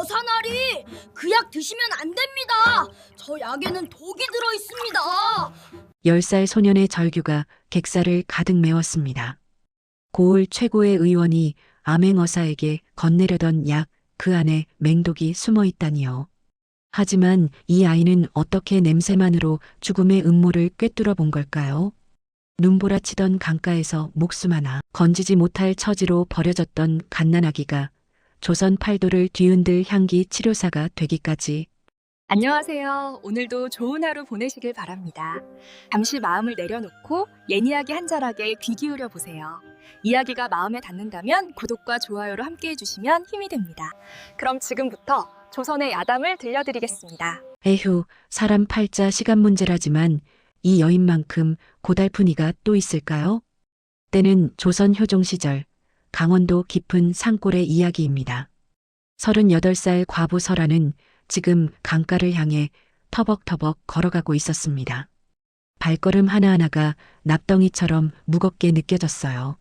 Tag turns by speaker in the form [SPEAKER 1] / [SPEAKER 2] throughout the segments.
[SPEAKER 1] 어사나리, 그 약 드시면 안 됩니다. 저 약에는 독이 들어 있습니다.
[SPEAKER 2] 10살 소년의 절규가 객사를 가득 메웠습니다. 고을 최고의 의원이 암행어사에게 건네려던 약 그 안에 맹독이 숨어 있다니요. 하지만 이 아이는 어떻게 냄새만으로 죽음의 음모를 꿰뚫어 본 걸까요? 눈보라치던 강가에서 목숨 하나 건지지 못할 처지로 버려졌던 갓난아기가 조선 팔도를 뒤흔들 향기 치료사가 되기까지.
[SPEAKER 3] 안녕하세요. 오늘도 좋은 하루 보내시길 바랍니다. 잠시 마음을 내려놓고 옛 이야기 한 자락에 귀 기울여 보세요. 이야기가 마음에 닿는다면 구독과 좋아요로 함께 해주시면 힘이 됩니다. 그럼 지금부터 조선의 야담을 들려드리겠습니다.
[SPEAKER 2] 에휴, 사람 팔자 시간 문제라지만 이 여인만큼 고달픈 이가 또 있을까요? 때는 조선 효종 시절 강원도 깊은 산골의 이야기입니다. 38살 과부 설아는 지금 강가를 향해 터벅터벅 걸어가고 있었습니다. 발걸음 하나하나가 납덩이처럼 무겁게 느껴졌어요.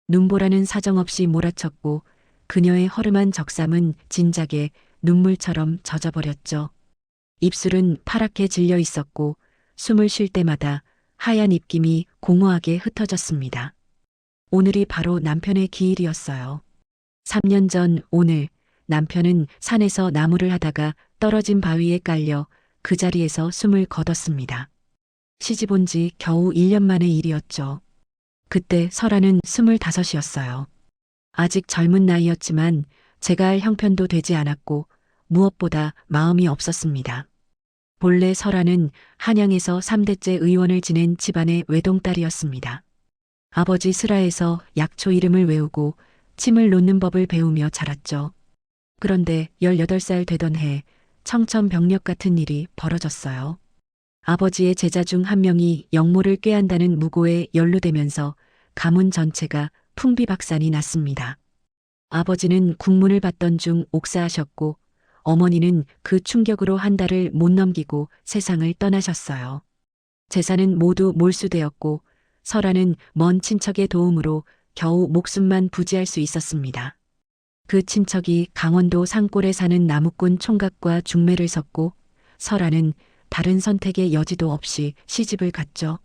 [SPEAKER 2] 눈보라는 사정없이 몰아쳤고 그녀의 허름한 적삼은 진작에 눈물처럼 젖어버렸죠. 입술은 파랗게 질려 있었고 숨을 쉴 때마다 하얀 입김이 공허하게 흩어졌습니다. 오늘이 바로 남편의 기일이었어요. 3년 전 오늘 남편은 산에서 나무를 하다가 떨어진 바위에 깔려 그 자리에서 숨을 거뒀습니다. 시집 온 지 겨우 1년 만의 일이었죠. 그때 설아는 25이었어요. 아직 젊은 나이였지만 제가 할 형편도 되지 않았고 무엇보다 마음이 없었습니다. 본래 설아는 한양에서 3대째 의원을 지낸 집안의 외동딸이었습니다. 아버지 슬하에서 약초 이름을 외우고 침을 놓는 법을 배우며 자랐죠. 그런데 18살 되던 해 청천벽력 같은 일이 벌어졌어요. 아버지의 제자 중 한 명이 역모를 꾀한다는 무고에 연루되면서 가문 전체가 풍비박산이 났습니다. 아버지는 국문을 받던 중 옥사하셨고 어머니는 그 충격으로 한 달을 못 넘기고 세상을 떠나셨어요. 재산은 모두 몰수되었고 설아는 먼 친척의 도움으로 겨우 목숨만 부지할 수 있었습니다. 그 친척이 강원도 산골에 사는 나무꾼 총각과 중매를 섰고 설아는 다른 선택의 여지도 없이 시집을 갔죠.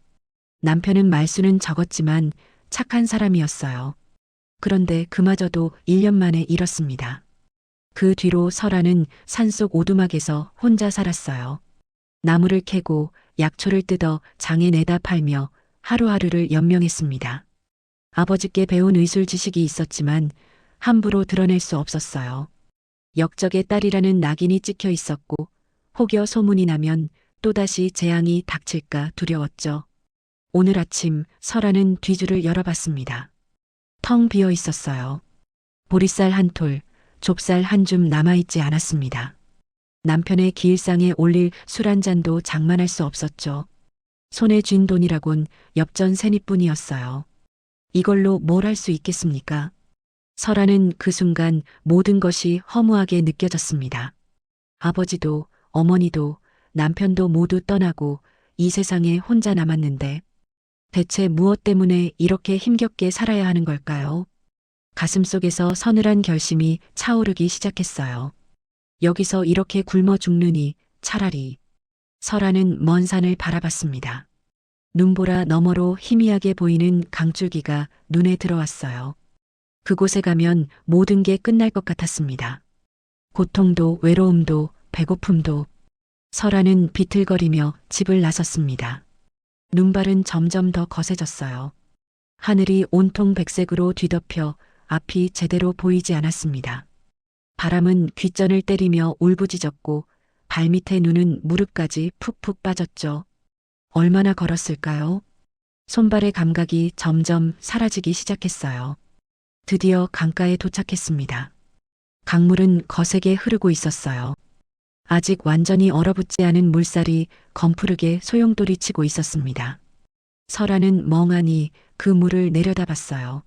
[SPEAKER 2] 남편은 말수는 적었지만 착한 사람이었어요. 그런데 그마저도 1년 만에 잃었습니다. 그 뒤로 설아는 산속 오두막에서 혼자 살았어요. 나무를 캐고 약초를 뜯어 장에 내다 팔며 하루하루를 연명했습니다. 아버지께 배운 의술 지식이 있었지만 함부로 드러낼 수 없었어요. 역적의 딸이라는 낙인이 찍혀 있었고 혹여 소문이 나면 또다시 재앙이 닥칠까 두려웠죠. 오늘 아침 설아는 뒤줄을 열어봤습니다. 텅 비어 있었어요. 보리쌀 한 톨, 좁쌀 한 줌 남아있지 않았습니다. 남편의 기일상에 올릴 술 한 잔도 장만할 수 없었죠. 손에 쥔 돈이라곤 엽전 새니뿐이었어요. 이걸로 뭘 할 수 있겠습니까? 설아는 그 순간 모든 것이 허무하게 느껴졌습니다. 아버지도 어머니도 남편도 모두 떠나고 이 세상에 혼자 남았는데 대체 무엇 때문에 이렇게 힘겹게 살아야 하는 걸까요? 가슴속에서 서늘한 결심이 차오르기 시작했어요. 여기서 이렇게 굶어 죽느니 차라리. 설아는 먼 산을 바라봤습니다. 눈보라 너머로 희미하게 보이는 강줄기가 눈에 들어왔어요. 그곳에 가면 모든 게 끝날 것 같았습니다. 고통도 외로움도 배고픔도. 설아는 비틀거리며 집을 나섰습니다. 눈발은 점점 더 거세졌어요. 하늘이 온통 백색으로 뒤덮여 앞이 제대로 보이지 않았습니다. 바람은 귓전을 때리며 울부짖었고 발밑의 눈은 무릎까지 푹푹 빠졌죠. 얼마나 걸었을까요? 손발의 감각이 점점 사라지기 시작했어요. 드디어 강가에 도착했습니다. 강물은 거세게 흐르고 있었어요. 아직 완전히 얼어붙지 않은 물살이 검푸르게 소용돌이치고 있었습니다. 설아는 멍하니 그 물을 내려다봤어요.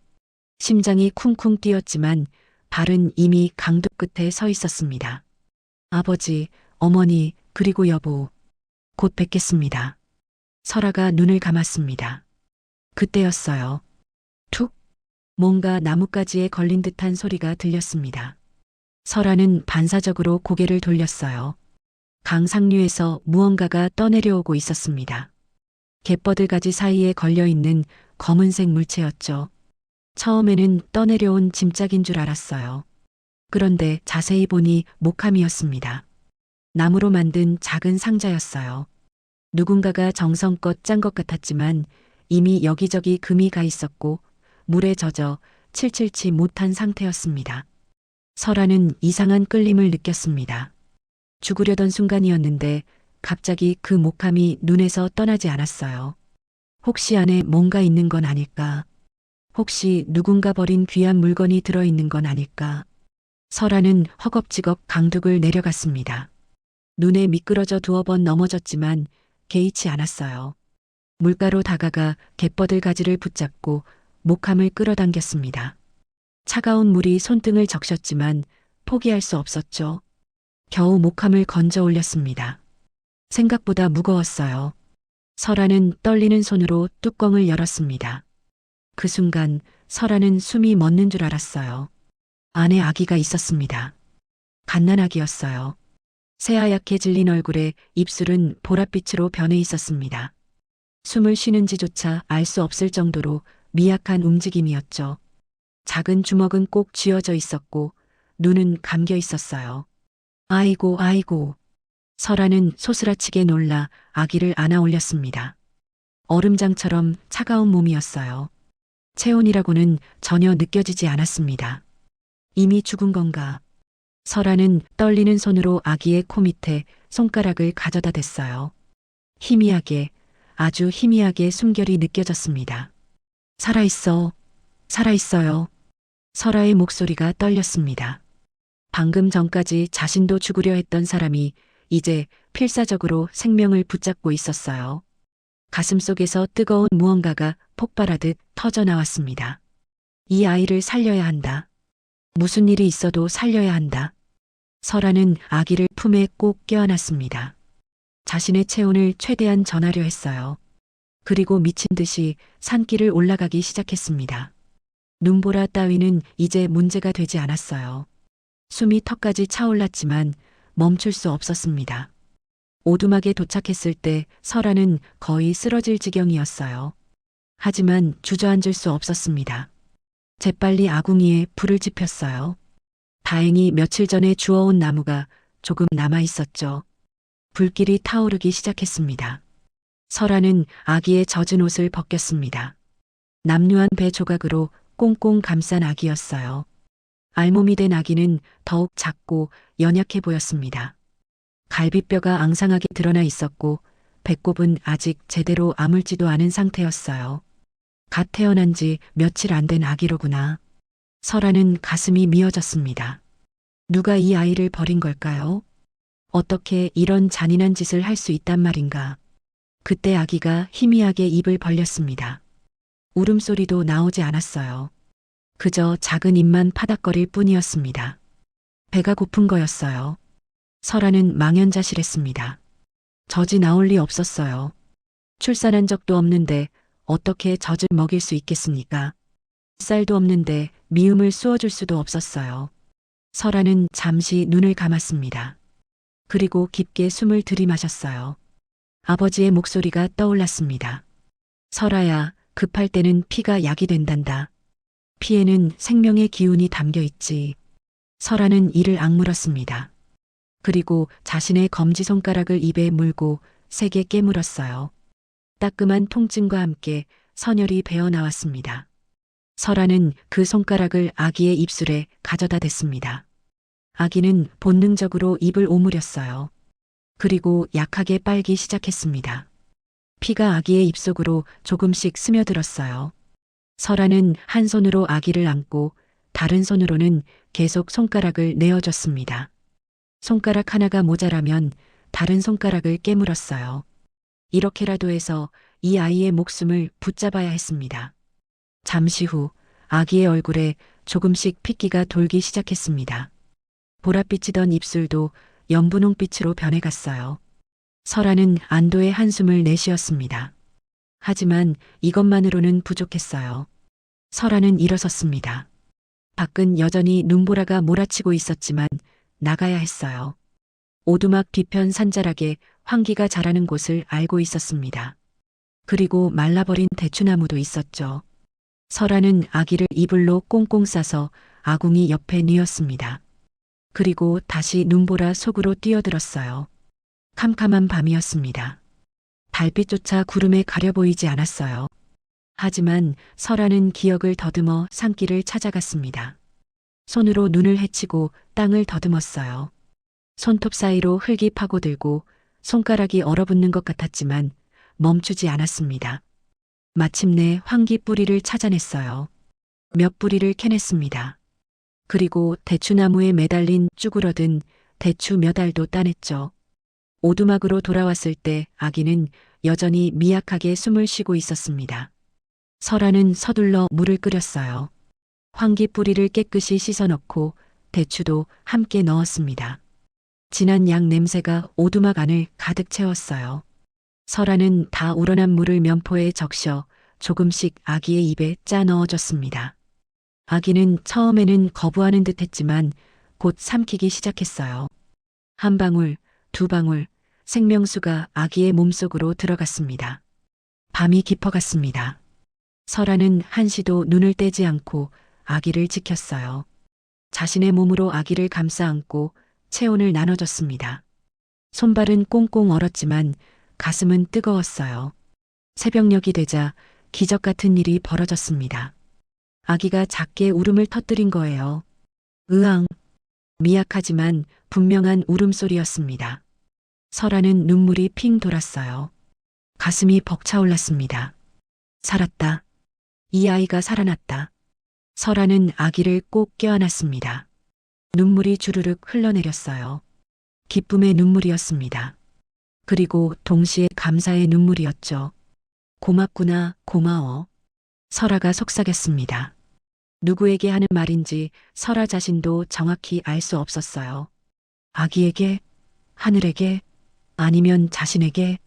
[SPEAKER 2] 심장이 쿵쿵 뛰었지만 발은 이미 강둑 끝에 서 있었습니다. 아버지, 어머니, 그리고 여보. 곧 뵙겠습니다. 설아가 눈을 감았습니다. 그때였어요. 툭! 뭔가 나뭇가지에 걸린 듯한 소리가 들렸습니다. 설아는 반사적으로 고개를 돌렸어요. 강 상류에서 무언가가 떠내려오고 있었습니다. 갯버들 가지 사이에 걸려있는 검은색 물체였죠. 처음에는 떠내려온 짐짝인 줄 알았어요. 그런데 자세히 보니 목함이었습니다. 나무로 만든 작은 상자였어요. 누군가가 정성껏 짠 것 같았지만 이미 여기저기 금이 가 있었고 물에 젖어 칠칠치 못한 상태였습니다. 설아는 이상한 끌림을 느꼈습니다. 죽으려던 순간이었는데 갑자기 그 목함이 눈에서 떠나지 않았어요. 혹시 안에 뭔가 있는 건 아닐까? 혹시 누군가 버린 귀한 물건이 들어있는 건 아닐까? 설아는 허겁지겁 강둑을 내려갔습니다. 눈에 미끄러져 두어 번 넘어졌지만 개의치 않았어요. 물가로 다가가 갯버들 가지를 붙잡고 목함을 끌어당겼습니다. 차가운 물이 손등을 적셨지만 포기할 수 없었죠. 겨우 목함을 건져 올렸습니다. 생각보다 무거웠어요. 설아는 떨리는 손으로 뚜껑을 열었습니다. 그 순간 설아는 숨이 멎는 줄 알았어요. 안에 아기가 있었습니다. 갓난아기였어요. 새하얗게 질린 얼굴에 입술은 보랏빛으로 변해 있었습니다. 숨을 쉬는지조차 알 수 없을 정도로 미약한 움직임이었죠. 작은 주먹은 꼭 쥐어져 있었고 눈은 감겨 있었어요. 아이고 아이고. 설아는 소스라치게 놀라 아기를 안아 올렸습니다. 얼음장처럼 차가운 몸이었어요. 체온이라고는 전혀 느껴지지 않았습니다. 이미 죽은 건가? 설아는 떨리는 손으로 아기의 코 밑에 손가락을 가져다 댔어요. 희미하게, 아주 희미하게 숨결이 느껴졌습니다. 살아있어, 살아있어요. 설아의 목소리가 떨렸습니다. 방금 전까지 자신도 죽으려 했던 사람이 이제 필사적으로 생명을 붙잡고 있었어요. 가슴속에서 뜨거운 무언가가 폭발하듯 터져나왔습니다. 이 아이를 살려야 한다. 무슨 일이 있어도 살려야 한다. 설아는 아기를 품에 꼭 껴안았습니다. 자신의 체온을 최대한 전하려 했어요. 그리고 미친 듯이 산길을 올라가기 시작했습니다. 눈보라 따위는 이제 문제가 되지 않았어요. 숨이 턱까지 차올랐지만 멈출 수 없었습니다. 오두막에 도착했을 때 설아는 거의 쓰러질 지경이었어요. 하지만 주저앉을 수 없었습니다. 재빨리 아궁이에 불을 지폈어요. 다행히 며칠 전에 주워온 나무가 조금 남아 있었죠. 불길이 타오르기 시작했습니다. 설아는 아기의 젖은 옷을 벗겼습니다. 남루한 배 조각으로 꽁꽁 감싼 아기였어요. 알몸이 된 아기는 더욱 작고 연약해 보였습니다. 갈비뼈가 앙상하게 드러나 있었고 배꼽은 아직 제대로 아물지도 않은 상태였어요. 갓 태어난 지 며칠 안 된 아기로구나. 설아는 가슴이 미어졌습니다. 누가 이 아이를 버린 걸까요? 어떻게 이런 잔인한 짓을 할 수 있단 말인가? 그때 아기가 희미하게 입을 벌렸습니다. 울음소리도 나오지 않았어요. 그저 작은 입만 파닥거릴 뿐이었습니다. 배가 고픈 거였어요. 설아는 망연자실했습니다. 젖이 나올 리 없었어요. 출산한 적도 없는데 어떻게 젖을 먹일 수 있겠습니까? 쌀도 없는데 미음을 쑤어줄 수도 없었어요. 설아는 잠시 눈을 감았습니다. 그리고 깊게 숨을 들이마셨어요. 아버지의 목소리가 떠올랐습니다. 설아야, 급할 때는 피가 약이 된단다. 피에는 생명의 기운이 담겨 있지. 설아는 이를 악물었습니다. 그리고 자신의 검지손가락을 입에 물고 세게 깨물었어요. 따끔한 통증과 함께 선혈이 배어 나왔습니다. 설아는 그 손가락을 아기의 입술에 가져다 댔습니다. 아기는 본능적으로 입을 오므렸어요. 그리고 약하게 빨기 시작했습니다. 피가 아기의 입속으로 조금씩 스며들었어요. 설아는 한 손으로 아기를 안고 다른 손으로는 계속 손가락을 내어줬습니다. 손가락 하나가 모자라면 다른 손가락을 깨물었어요. 이렇게라도 해서 이 아이의 목숨을 붙잡아야 했습니다. 잠시 후 아기의 얼굴에 조금씩 핏기가 돌기 시작했습니다. 보랏빛이던 입술도 연분홍빛으로 변해갔어요. 설아는 안도의 한숨을 내쉬었습니다. 하지만 이것만으로는 부족했어요. 설아는 일어섰습니다. 밖은 여전히 눈보라가 몰아치고 있었지만 나가야 했어요. 오두막 뒤편 산자락에 황기가 자라는 곳을 알고 있었습니다. 그리고 말라버린 대추나무도 있었죠. 설아는 아기를 이불로 꽁꽁 싸서 아궁이 옆에 뉘었습니다. 그리고 다시 눈보라 속으로 뛰어들었어요. 캄캄한 밤이었습니다. 달빛조차 구름에 가려 보이지 않았어요. 하지만 설아는 기억을 더듬어 산길을 찾아갔습니다. 손으로 눈을 헤치고 땅을 더듬었어요. 손톱 사이로 흙이 파고들고 손가락이 얼어붙는 것 같았지만 멈추지 않았습니다. 마침내 황기 뿌리를 찾아냈어요. 몇 뿌리를 캐냈습니다. 그리고 대추나무에 매달린 쭈그러든 대추 몇 알도 따냈죠. 오두막으로 돌아왔을 때 아기는 여전히 미약하게 숨을 쉬고 있었습니다. 설아는 서둘러 물을 끓였어요. 황기 뿌리를 깨끗이 씻어넣고 대추도 함께 넣었습니다. 진한 양 냄새가 오두막 안을 가득 채웠어요. 설아는 다 우러난 물을 면포에 적셔 조금씩 아기의 입에 짜 넣어줬습니다. 아기는 처음에는 거부하는 듯 했지만 곧 삼키기 시작했어요. 한 방울, 두 방울, 생명수가 아기의 몸속으로 들어갔습니다. 밤이 깊어갔습니다. 설아는 한시도 눈을 떼지 않고 아기를 지켰어요. 자신의 몸으로 아기를 감싸 안고 체온을 나눠줬습니다. 손발은 꽁꽁 얼었지만 가슴은 뜨거웠어요. 새벽녘이 되자 기적 같은 일이 벌어졌습니다. 아기가 작게 울음을 터뜨린 거예요. 으앙. 미약하지만 분명한 울음소리였습니다. 설아는 눈물이 핑 돌았어요. 가슴이 벅차올랐습니다. 살았다. 이 아이가 살아났다. 설아는 아기를 꼭 껴안았습니다. 눈물이 주르륵 흘러내렸어요. 기쁨의 눈물이었습니다. 그리고 동시에 감사의 눈물이었죠. 고맙구나, 고마워. 설아가 속삭였습니다. 누구에게 하는 말인지 설아 자신도 정확히 알 수 없었어요. 아기에게, 하늘에게, 아니면 자신에게.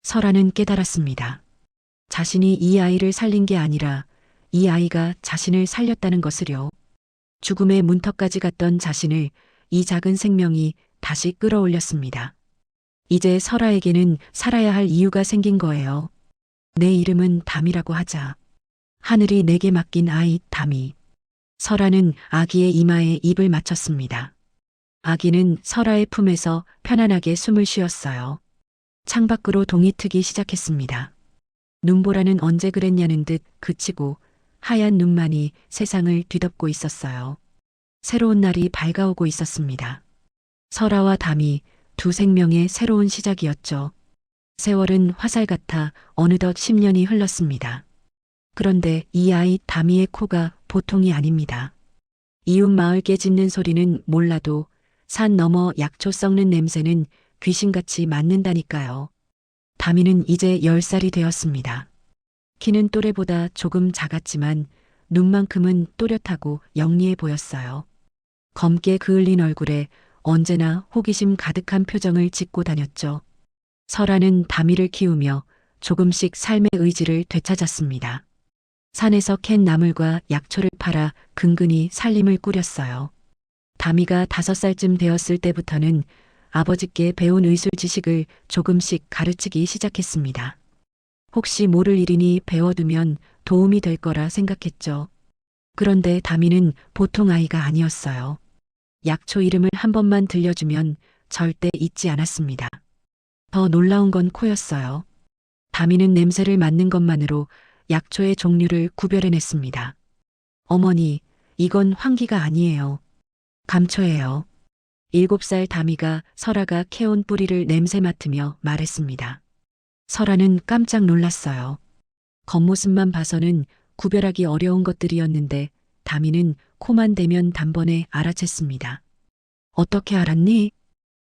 [SPEAKER 2] 설아는 깨달았습니다. 자신이 이 아이를 살린 게 아니라 이 아이가 자신을 살렸다는 것을요. 죽음의 문턱까지 갔던 자신을 이 작은 생명이 다시 끌어올렸습니다. 이제 설아에게는 살아야 할 이유가 생긴 거예요. 내 이름은 담이라고 하자. 하늘이 내게 맡긴 아이 담이. 설아는 아기의 이마에 입을 맞췄습니다. 아기는 설아의 품에서 편안하게 숨을 쉬었어요. 창밖으로 동이 트기 시작했습니다. 눈보라는 언제 그랬냐는 듯 그치고 하얀 눈만이 세상을 뒤덮고 있었어요. 새로운 날이 밝아오고 있었습니다. 설아와 담이 두 생명의 새로운 시작이었죠. 세월은 화살 같아 어느덧 10년이 흘렀습니다. 그런데 이 아이 담이의 코가 보통이 아닙니다. 이웃 마을 개 짖는 소리는 몰라도 산 너머 약초 썩는 냄새는 귀신같이 맞는다니까요. 담이는 이제 10살이 되었습니다. 키는 또래보다 조금 작았지만 눈만큼은 또렷하고 영리해 보였어요. 검게 그을린 얼굴에 언제나 호기심 가득한 표정을 짓고 다녔죠. 설아는 담이를 키우며 조금씩 삶의 의지를 되찾았습니다. 산에서 캔 나물과 약초를 팔아 근근히 살림을 꾸렸어요. 담이가 5살쯤 되었을 때부터는 아버지께 배운 의술 지식을 조금씩 가르치기 시작했습니다. 혹시 모를 일이니 배워두면 도움이 될 거라 생각했죠. 그런데 담이는 보통 아이가 아니었어요. 약초 이름을 한 번만 들려주면 절대 잊지 않았습니다. 더 놀라운 건 코였어요. 담이는 냄새를 맡는 것만으로 약초의 종류를 구별해냈습니다. 어머니, 이건 황기가 아니에요. 감초예요. 7살 담이가 설아가 캐온 뿌리를 냄새 맡으며 말했습니다. 설아는 깜짝 놀랐어요. 겉모습만 봐서는 구별하기 어려운 것들이었는데 담이는 코만 대면 단번에 알아챘습니다. 어떻게 알았니?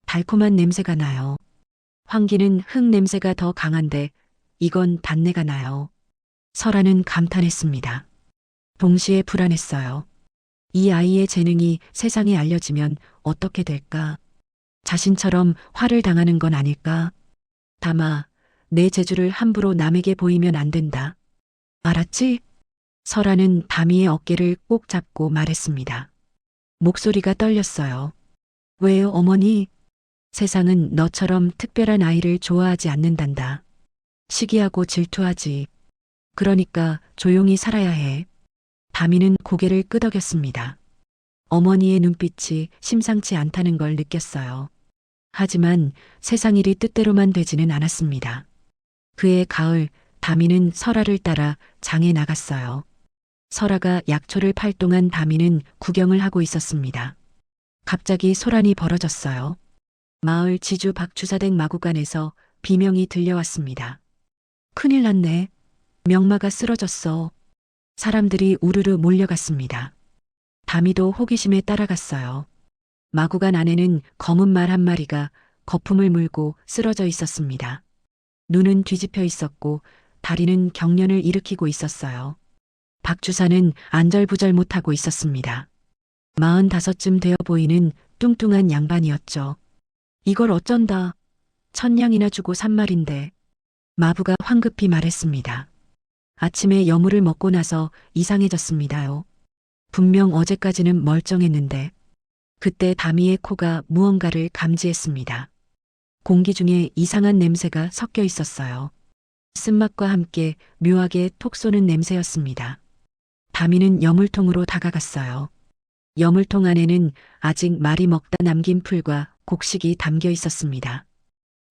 [SPEAKER 2] 달콤한 냄새가 나요. 황기는 흙 냄새가 더 강한데 이건 단내가 나요. 설아는 감탄했습니다. 동시에 불안했어요. 이 아이의 재능이 세상에 알려지면 어떻게 될까? 자신처럼 화를 당하는 건 아닐까? 담아, 내 재주를 함부로 남에게 보이면 안 된다. 알았지? 설아는 다미의 어깨를 꼭 잡고 말했습니다. 목소리가 떨렸어요. 왜요, 어머니? 세상은 너처럼 특별한 아이를 좋아하지 않는단다. 시기하고 질투하지. 그러니까 조용히 살아야 해. 다미는 고개를 끄덕였습니다. 어머니의 눈빛이 심상치 않다는 걸 느꼈어요. 하지만 세상 일이 뜻대로만 되지는 않았습니다. 그해 가을, 다미는 설아를 따라 장에 나갔어요. 설아가 약초를 팔 동안 다미는 구경을 하고 있었습니다. 갑자기 소란이 벌어졌어요. 마을 지주 박주사댁 마구간에서 비명이 들려왔습니다. 큰일 났네. 명마가 쓰러졌어. 사람들이 우르르 몰려갔습니다. 다미도 호기심에 따라갔어요. 마구간 안에는 검은 말 한 마리가 거품을 물고 쓰러져 있었습니다. 눈은 뒤집혀 있었고 다리는 경련을 일으키고 있었어요. 박주사는 안절부절 못하고 있었습니다. 45쯤 되어 보이는 뚱뚱한 양반이었죠. 이걸 어쩐다. 1000냥이나 주고 산 말인데. 마부가 황급히 말했습니다. 아침에 여물을 먹고 나서 이상해졌습니다요. 분명 어제까지는 멀쩡했는데. 그때 다미의 코가 무언가를 감지했습니다. 공기 중에 이상한 냄새가 섞여 있었어요. 쓴맛과 함께 묘하게 톡 쏘는 냄새였습니다. 다미는 여물통으로 다가갔어요. 여물통 안에는 아직 말이 먹다 남긴 풀과 곡식이 담겨 있었습니다.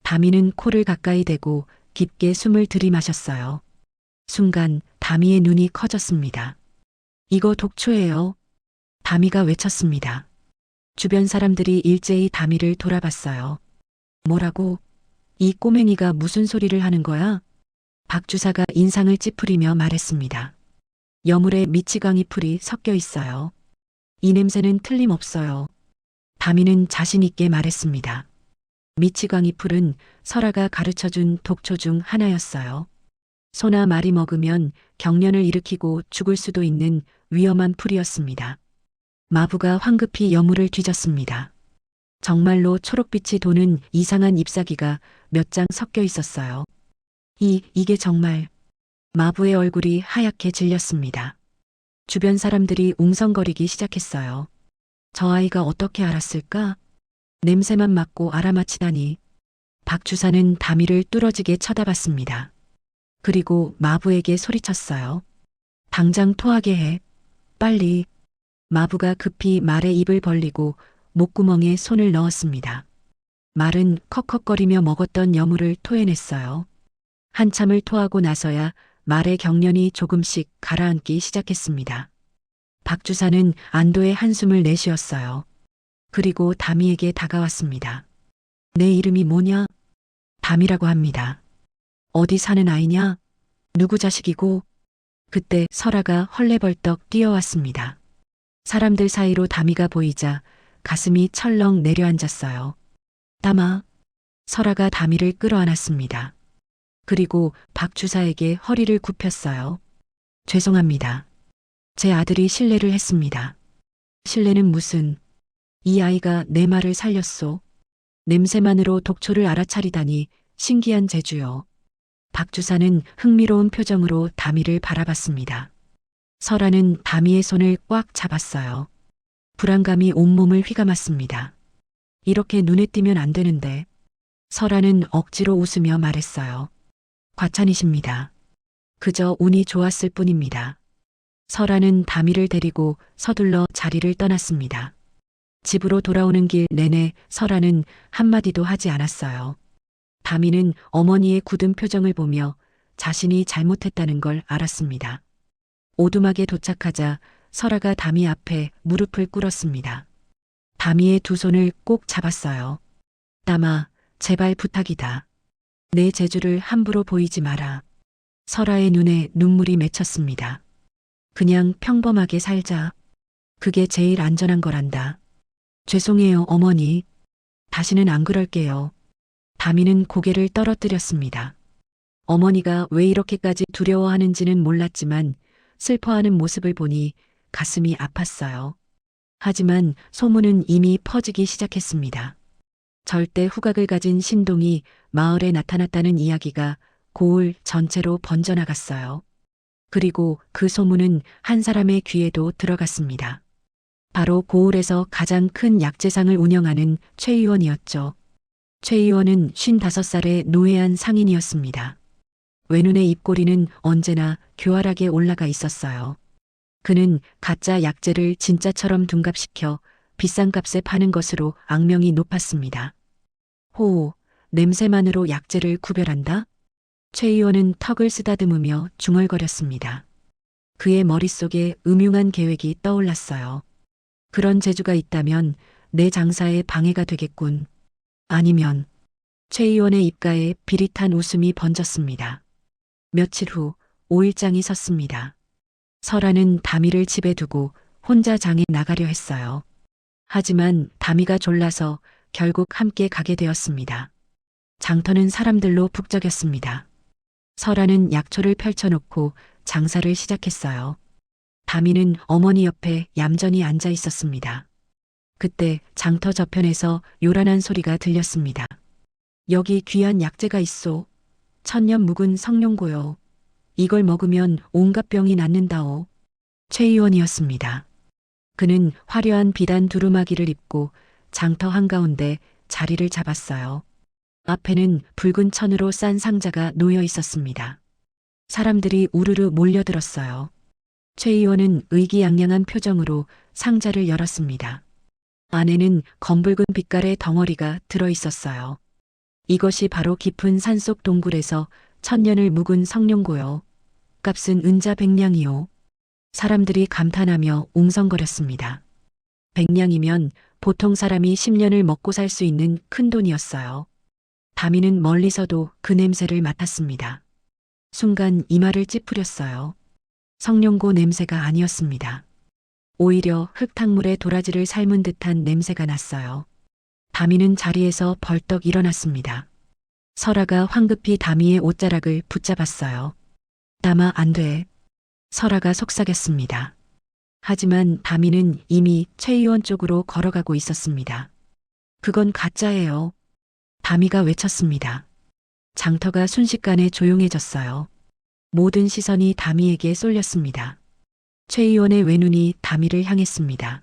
[SPEAKER 2] 다미는 코를 가까이 대고 깊게 숨을 들이마셨어요. 순간 다미의 눈이 커졌습니다. 이거 독초예요. 다미가 외쳤습니다. 주변 사람들이 일제히 다미를 돌아봤어요. 뭐라고? 이 꼬맹이가 무슨 소리를 하는 거야? 박주사가 인상을 찌푸리며 말했습니다. 여물에 미치광이 풀이 섞여 있어요. 이 냄새는 틀림없어요. 다미는 자신 있게 말했습니다. 미치광이 풀은 설아가 가르쳐준 독초 중 하나였어요. 소나 말이 먹으면 경련을 일으키고 죽을 수도 있는 위험한 풀이었습니다. 마부가 황급히 여물을 뒤졌습니다. 정말로 초록빛이 도는 이상한 잎사귀가 몇 장 섞여 있었어요. 이게 정말... 마부의 얼굴이 하얗게 질렸습니다. 주변 사람들이 웅성거리기 시작했어요. 저 아이가 어떻게 알았을까? 냄새만 맡고 알아맞히다니. 박주사는 다미를 뚫어지게 쳐다봤습니다. 그리고 마부에게 소리쳤어요. 당장 토하게 해. 빨리. 마부가 급히 말의 입을 벌리고 목구멍에 손을 넣었습니다. 말은 컥컥거리며 먹었던 여물을 토해냈어요. 한참을 토하고 나서야 말의 경련이 조금씩 가라앉기 시작했습니다. 박주사는 안도의 한숨을 내쉬었어요. 그리고 다미에게 다가왔습니다. 내 이름이 뭐냐? 다미라고 합니다. 어디 사는 아이냐? 누구 자식이고? 그때 설아가 헐레벌떡 뛰어왔습니다. 사람들 사이로 다미가 보이자 가슴이 철렁 내려앉았어요. 다마. 설아가 다미를 끌어안았습니다. 그리고 박주사에게 허리를 굽혔어요. 죄송합니다. 제 아들이 실례를 했습니다. 실례는 무슨... 이 아이가 내 말을 살렸소. 냄새만으로 독초를 알아차리다니 신기한 재주요. 박주사는 흥미로운 표정으로 다미를 바라봤습니다. 설아는 다미의 손을 꽉 잡았어요. 불안감이 온몸을 휘감았습니다. 이렇게 눈에 띄면 안 되는데. 설아는 억지로 웃으며 말했어요. 과찬이십니다. 그저 운이 좋았을 뿐입니다. 설아는 다미를 데리고 서둘러 자리를 떠났습니다. 집으로 돌아오는 길 내내 설아는 한마디도 하지 않았어요. 다미는 어머니의 굳은 표정을 보며 자신이 잘못했다는 걸 알았습니다. 오두막에 도착하자 설아가 다미 앞에 무릎을 꿇었습니다. 다미의 두 손을 꼭 잡았어요. 다마, 제발 부탁이다. 내 재주를 함부로 보이지 마라. 설아의 눈에 눈물이 맺혔습니다. 그냥 평범하게 살자. 그게 제일 안전한 거란다. 죄송해요, 어머니. 다시는 안 그럴게요. 다미는 고개를 떨어뜨렸습니다. 어머니가 왜 이렇게까지 두려워하는지는 몰랐지만 슬퍼하는 모습을 보니 가슴이 아팠어요. 하지만 소문은 이미 퍼지기 시작했습니다. 절대 후각을 가진 신동이 마을에 나타났다는 이야기가 고을 전체로 번져나갔어요. 그리고 그 소문은 한 사람의 귀에도 들어갔습니다. 바로 고을에서 가장 큰 약재상을 운영하는 최 의원이었죠. 최 의원은 55살의 노회한 상인이었습니다. 외눈의 입꼬리는 언제나 교활하게 올라가 있었어요. 그는 가짜 약재를 진짜처럼 둔갑시켜 비싼 값에 파는 것으로 악명이 높았습니다. 호우, 냄새만으로 약재를 구별한다? 최 의원은 턱을 쓰다듬으며 중얼거렸습니다. 그의 머릿속에 음흉한 계획이 떠올랐어요. 그런 재주가 있다면 내 장사에 방해가 되겠군. 아니면 최 의원의 입가에 비릿한 웃음이 번졌습니다. 며칠 후 5일장이 섰습니다. 설아는 다미를 집에 두고 혼자 장에 나가려 했어요. 하지만 다미가 졸라서 결국 함께 가게 되었습니다. 장터는 사람들로 북적였습니다. 설아는 약초를 펼쳐놓고 장사를 시작했어요. 다미는 어머니 옆에 얌전히 앉아 있었습니다. 그때 장터 저편에서 요란한 소리가 들렸습니다. 여기 귀한 약재가 있소. 천년 묵은 성룡고요. 이걸 먹으면 온갖 병이 낫는다오. 최 의원이었습니다. 그는 화려한 비단 두루마기를 입고 장터 한가운데 자리를 잡았어요. 앞에는 붉은 천으로 싼 상자가 놓여 있었습니다. 사람들이 우르르 몰려들었어요. 최 의원은 의기양양한 표정으로 상자를 열었습니다. 안에는 검붉은 빛깔의 덩어리가 들어 있었어요. 이것이 바로 깊은 산속 동굴에서 천년을 묵은 성룡고요. 값은 은자 100냥이요. 사람들이 감탄하며 웅성거렸습니다. 100냥이면 보통 사람이 10년을 먹고 살 수 있는 큰 돈이었어요. 다미는 멀리서도 그 냄새를 맡았습니다. 순간 이마를 찌푸렸어요. 성룡고 냄새가 아니었습니다. 오히려 흙탕물에 도라지를 삶은 듯한 냄새가 났어요. 다미는 자리에서 벌떡 일어났습니다. 설아가 황급히 다미의 옷자락을 붙잡았어요. 다마 안 돼. 설아가 속삭였습니다. 하지만 다미는 이미 최 의원 쪽으로 걸어가고 있었습니다. 그건 가짜예요. 다미가 외쳤습니다. 장터가 순식간에 조용해졌어요. 모든 시선이 다미에게 쏠렸습니다. 최 의원의 외눈이 다미를 향했습니다.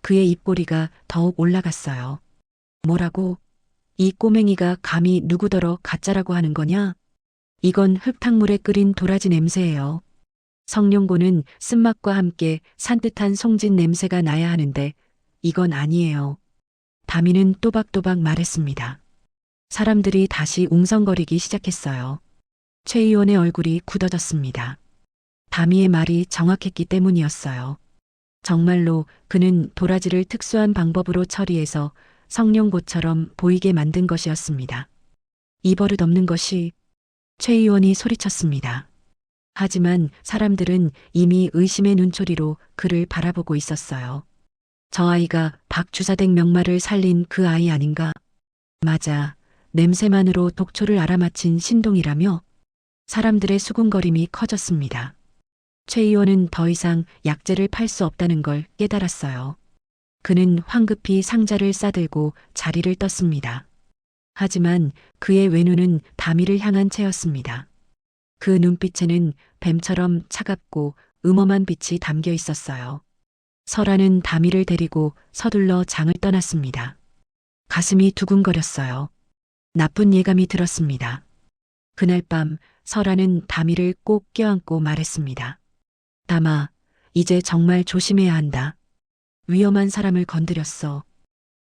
[SPEAKER 2] 그의 입꼬리가 더욱 올라갔어요. 뭐라고? 이 꼬맹이가 감히 누구더러 가짜라고 하는 거냐? 이건 흙탕물에 끓인 도라지 냄새예요. 성룡고는 쓴맛과 함께 산뜻한 송진 냄새가 나야 하는데 이건 아니에요. 다미는 또박또박 말했습니다. 사람들이 다시 웅성거리기 시작했어요. 최 의원의 얼굴이 굳어졌습니다. 다미의 말이 정확했기 때문이었어요. 정말로 그는 도라지를 특수한 방법으로 처리해서 성룡고처럼 보이게 만든 것이었습니다. 이 버릇 없는 것이 최 의원이 소리쳤습니다. 하지만 사람들은 이미 의심의 눈초리로 그를 바라보고 있었어요. 저 아이가 박주사댁 명마를 살린 그 아이 아닌가? 맞아. 냄새만으로 독초를 알아맞힌 신동이라며? 사람들의 수군거림이 커졌습니다. 최 의원은 더 이상 약재를 팔 수 없다는 걸 깨달았어요. 그는 황급히 상자를 싸들고 자리를 떴습니다. 하지만 그의 외눈은 다미를 향한 채였습니다. 그 눈빛에는 뱀처럼 차갑고 음험한 빛이 담겨 있었어요. 설아는 다미를 데리고 서둘러 장을 떠났습니다. 가슴이 두근거렸어요. 나쁜 예감이 들었습니다. 그날 밤 설아는 다미를 꼭 껴안고 말했습니다. 다마, 이제 정말 조심해야 한다. 위험한 사람을 건드렸어.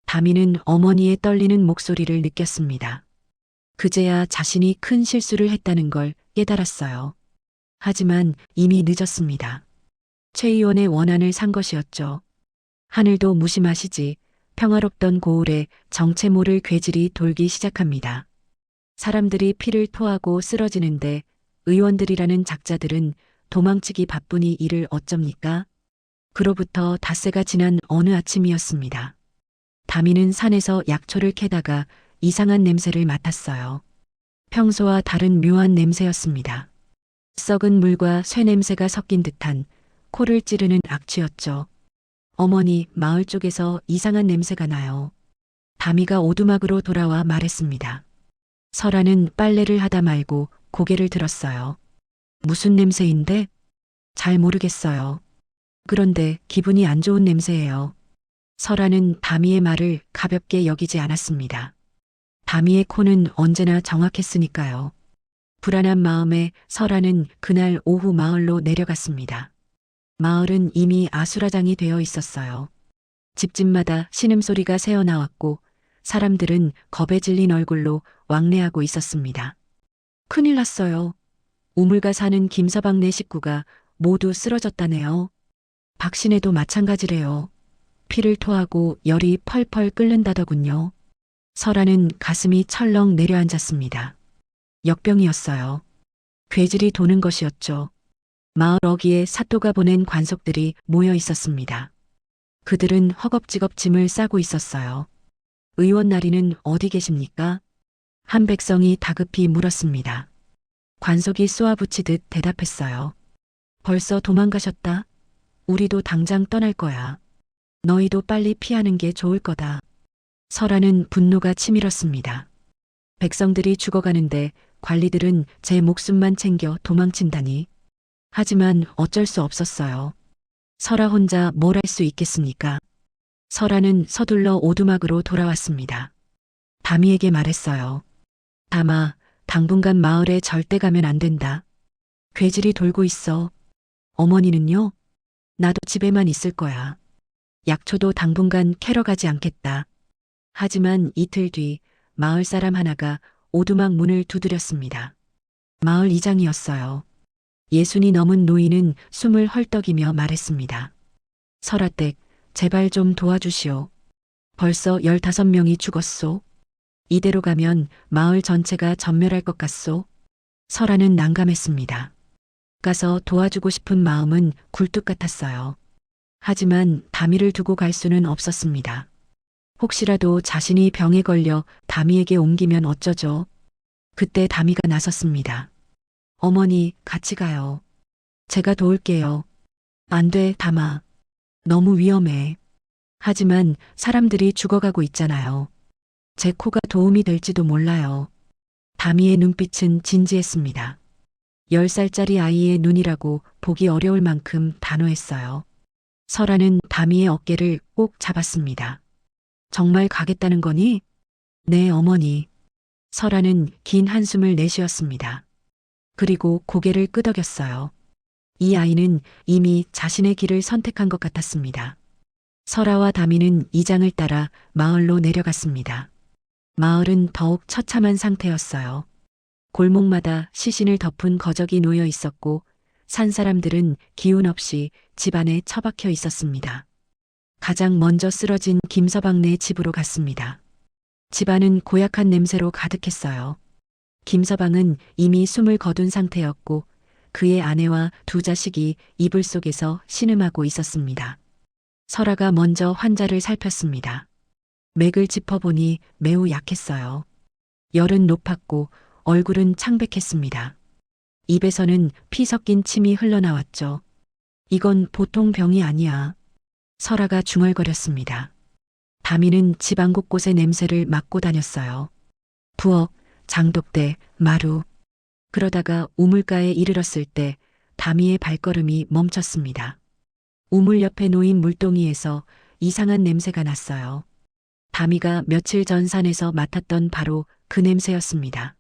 [SPEAKER 2] 다미는 어머니의 떨리는 목소리를 느꼈습니다. 그제야 자신이 큰 실수를 했다는 걸 깨달았어요. 하지만 이미 늦었습니다. 최 의원의 원한을 산 것이었죠. 하늘도 무심하시지 평화롭던 고을에 정체 모를 괴질이 돌기 시작합니다. 사람들이 피를 토하고 쓰러지는데 의원들이라는 작자들은 도망치기 바쁘니 이를 어쩝니까? 그로부터 닷새가 지난 어느 아침이었습니다. 다미는 산에서 약초를 캐다가 이상한 냄새를 맡았어요. 평소와 다른 묘한 냄새였습니다. 썩은 물과 쇠 냄새가 섞인 듯한 코를 찌르는 악취였죠. 어머니, 마을 쪽에서 이상한 냄새가 나요. 다미가 오두막으로 돌아와 말했습니다. 설아는 빨래를 하다 말고 고개를 들었어요. 무슨 냄새인데? 잘 모르겠어요. 그런데 기분이 안 좋은 냄새예요. 설아는 다미의 말을 가볍게 여기지 않았습니다. 다미의 코는 언제나 정확했으니까요. 불안한 마음에 설아는 그날 오후 마을로 내려갔습니다. 마을은 이미 아수라장이 되어 있었어요. 집집마다 신음소리가 새어나왔고 사람들은 겁에 질린 얼굴로 왕래하고 있었습니다. 큰일 났어요. 우물가 사는 김서방 네 식구가 모두 쓰러졌다네요. 박신혜도 마찬가지래요. 피를 토하고 열이 펄펄 끓는다더군요. 설아는 가슴이 철렁 내려앉았습니다. 역병이었어요. 괴질이 도는 것이었죠. 마을 어귀에 사또가 보낸 관속들이 모여 있었습니다. 그들은 허겁지겁 짐을 싸고 있었어요. 의원 나리는 어디 계십니까? 한 백성이 다급히 물었습니다. 관속이 쏘아붙이듯 대답했어요. 벌써 도망가셨다. 우리도 당장 떠날 거야. 너희도 빨리 피하는 게 좋을 거다. 설아는 분노가 치밀었습니다. 백성들이 죽어가는데 관리들은 제 목숨만 챙겨 도망친다니. 하지만 어쩔 수 없었어요. 설아 혼자 뭘 할 수 있겠습니까? 설아는 서둘러 오두막으로 돌아왔습니다. 다미에게 말했어요. 다마, 당분간 마을에 절대 가면 안 된다. 괴질이 돌고 있어. 어머니는요? 나도 집에만 있을 거야. 약초도 당분간 캐러 가지 않겠다. 하지만 이틀 뒤 마을 사람 하나가 오두막 문을 두드렸습니다. 마을 이장이었어요. 60이 넘은 노인은 숨을 헐떡이며 말했습니다. 설아댁, 제발 좀 도와주시오. 벌써 15명이 죽었소. 이대로 가면 마을 전체가 전멸할 것 같소. 설아는 난감했습니다. 가서 도와주고 싶은 마음은 굴뚝 같았어요. 하지만 다미를 두고 갈 수는 없었습니다. 혹시라도 자신이 병에 걸려 다미에게 옮기면 어쩌죠? 그때 다미가 나섰습니다. 어머니, 같이 가요. 제가 도울게요. 안 돼, 다마. 너무 위험해. 하지만 사람들이 죽어가고 있잖아요. 제 코가 도움이 될지도 몰라요. 다미의 눈빛은 진지했습니다. 10살짜리 아이의 눈이라고 보기 어려울 만큼 단호했어요. 설아는 다미의 어깨를 꼭 잡았습니다. 정말 가겠다는 거니? 네, 어머니. 설아는 긴 한숨을 내쉬었습니다. 그리고 고개를 끄덕였어요. 이 아이는 이미 자신의 길을 선택한 것 같았습니다. 설아와 다미는 이장을 따라 마을로 내려갔습니다. 마을은 더욱 처참한 상태였어요. 골목마다 시신을 덮은 거적이 놓여 있었고 산 사람들은 기운 없이 집 안에 처박혀 있었습니다. 가장 먼저 쓰러진 김서방네 집으로 갔습니다. 집안은 고약한 냄새로 가득했어요. 김서방은 이미 숨을 거둔 상태였고 그의 아내와 두 자식이 이불 속에서 신음하고 있었습니다. 설아가 먼저 환자를 살폈습니다. 맥을 짚어보니 매우 약했어요. 열은 높았고 얼굴은 창백했습니다. 입에서는 피 섞인 침이 흘러나왔죠. 이건 보통 병이 아니야. 설아가 중얼거렸습니다. 다미는 집안 곳곳의 냄새를 맡고 다녔어요. 부엌, 장독대, 마루. 그러다가 우물가에 이르렀을 때 다미의 발걸음이 멈췄습니다. 우물 옆에 놓인 물동이에서 이상한 냄새가 났어요. 다미가 며칠 전 산에서 맡았던 바로 그 냄새였습니다.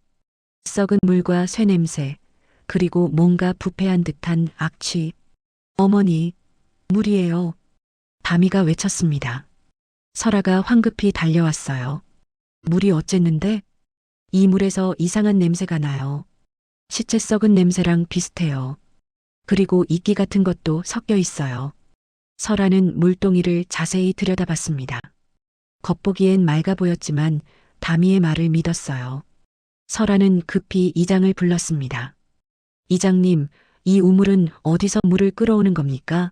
[SPEAKER 2] 썩은 물과 쇠 냄새, 그리고 뭔가 부패한 듯한 악취. 어머니, 물이에요. 다미가 외쳤습니다. 설아가 황급히 달려왔어요. 물이 어쨌는데? 이 물에서 이상한 냄새가 나요. 시체 썩은 냄새랑 비슷해요. 그리고 이끼 같은 것도 섞여 있어요. 설아는 물동이를 자세히 들여다봤습니다. 겉보기엔 맑아 보였지만 다미의 말을 믿었어요. 설아는 급히 이장을 불렀습니다. 이장님, 이 우물은 어디서 물을 끌어오는 겁니까?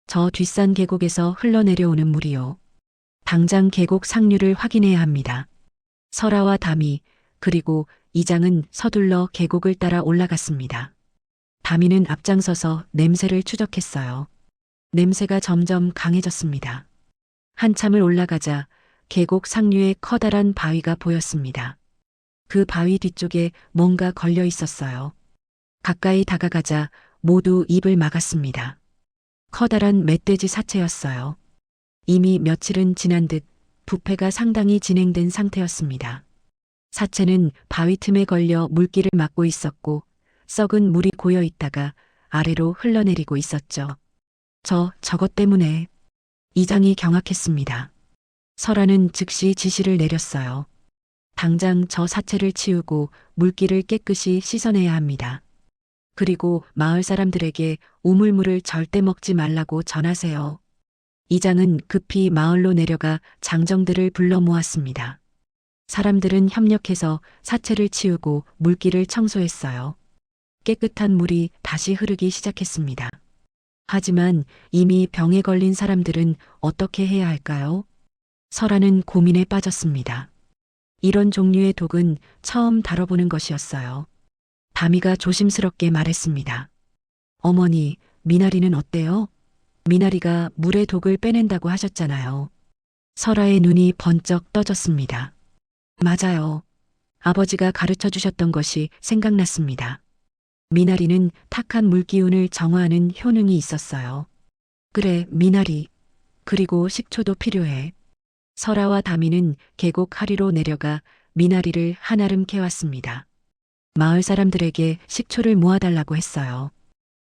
[SPEAKER 2] 저 뒷산 계곡에서 흘러내려오는 물이요. 당장 계곡 상류를 확인해야 합니다. 설아와 다미, 그리고 이장은 서둘러 계곡을 따라 올라갔습니다. 다미는 앞장서서 냄새를 추적했어요. 냄새가 점점 강해졌습니다. 한참을 올라가자 계곡 상류에 커다란 바위가 보였습니다. 그 바위 뒤쪽에 뭔가 걸려 있었어요. 가까이 다가가자 모두 입을 막았습니다. 커다란 멧돼지 사체였어요. 이미 며칠은 지난 듯 부패가 상당히 진행된 상태였습니다. 사체는 바위 틈에 걸려 물길을 막고 있었고 썩은 물이 고여 있다가 아래로 흘러내리고 있었죠. 저것 때문에 이장이 경악했습니다. 설아는 즉시 지시를 내렸어요. 당장 저 사체를 치우고 물길을 깨끗이 씻어내야 합니다. 그리고 마을 사람들에게 우물물을 절대 먹지 말라고 전하세요. 이장은 급히 마을로 내려가 장정들을 불러 모았습니다. 사람들은 협력해서 사체를 치우고 물길을 청소했어요. 깨끗한 물이 다시 흐르기 시작했습니다. 하지만 이미 병에 걸린 사람들은 어떻게 해야 할까요? 설아는 고민에 빠졌습니다. 이런 종류의 독은 처음 다뤄보는 것이었어요. 다미가 조심스럽게 말했습니다. 어머니, 미나리는 어때요? 미나리가 물의 독을 빼낸다고 하셨잖아요. 설아의 눈이 번쩍 떠졌습니다. 맞아요. 아버지가 가르쳐 주셨던 것이 생각났습니다. 미나리는 탁한 물기운을 정화하는 효능이 있었어요. 그래, 미나리. 그리고 식초도 필요해. 설아와 다미는 계곡 하리로 내려가 미나리를 한아름 캐왔습니다. 마을 사람들에게 식초를 모아달라고 했어요.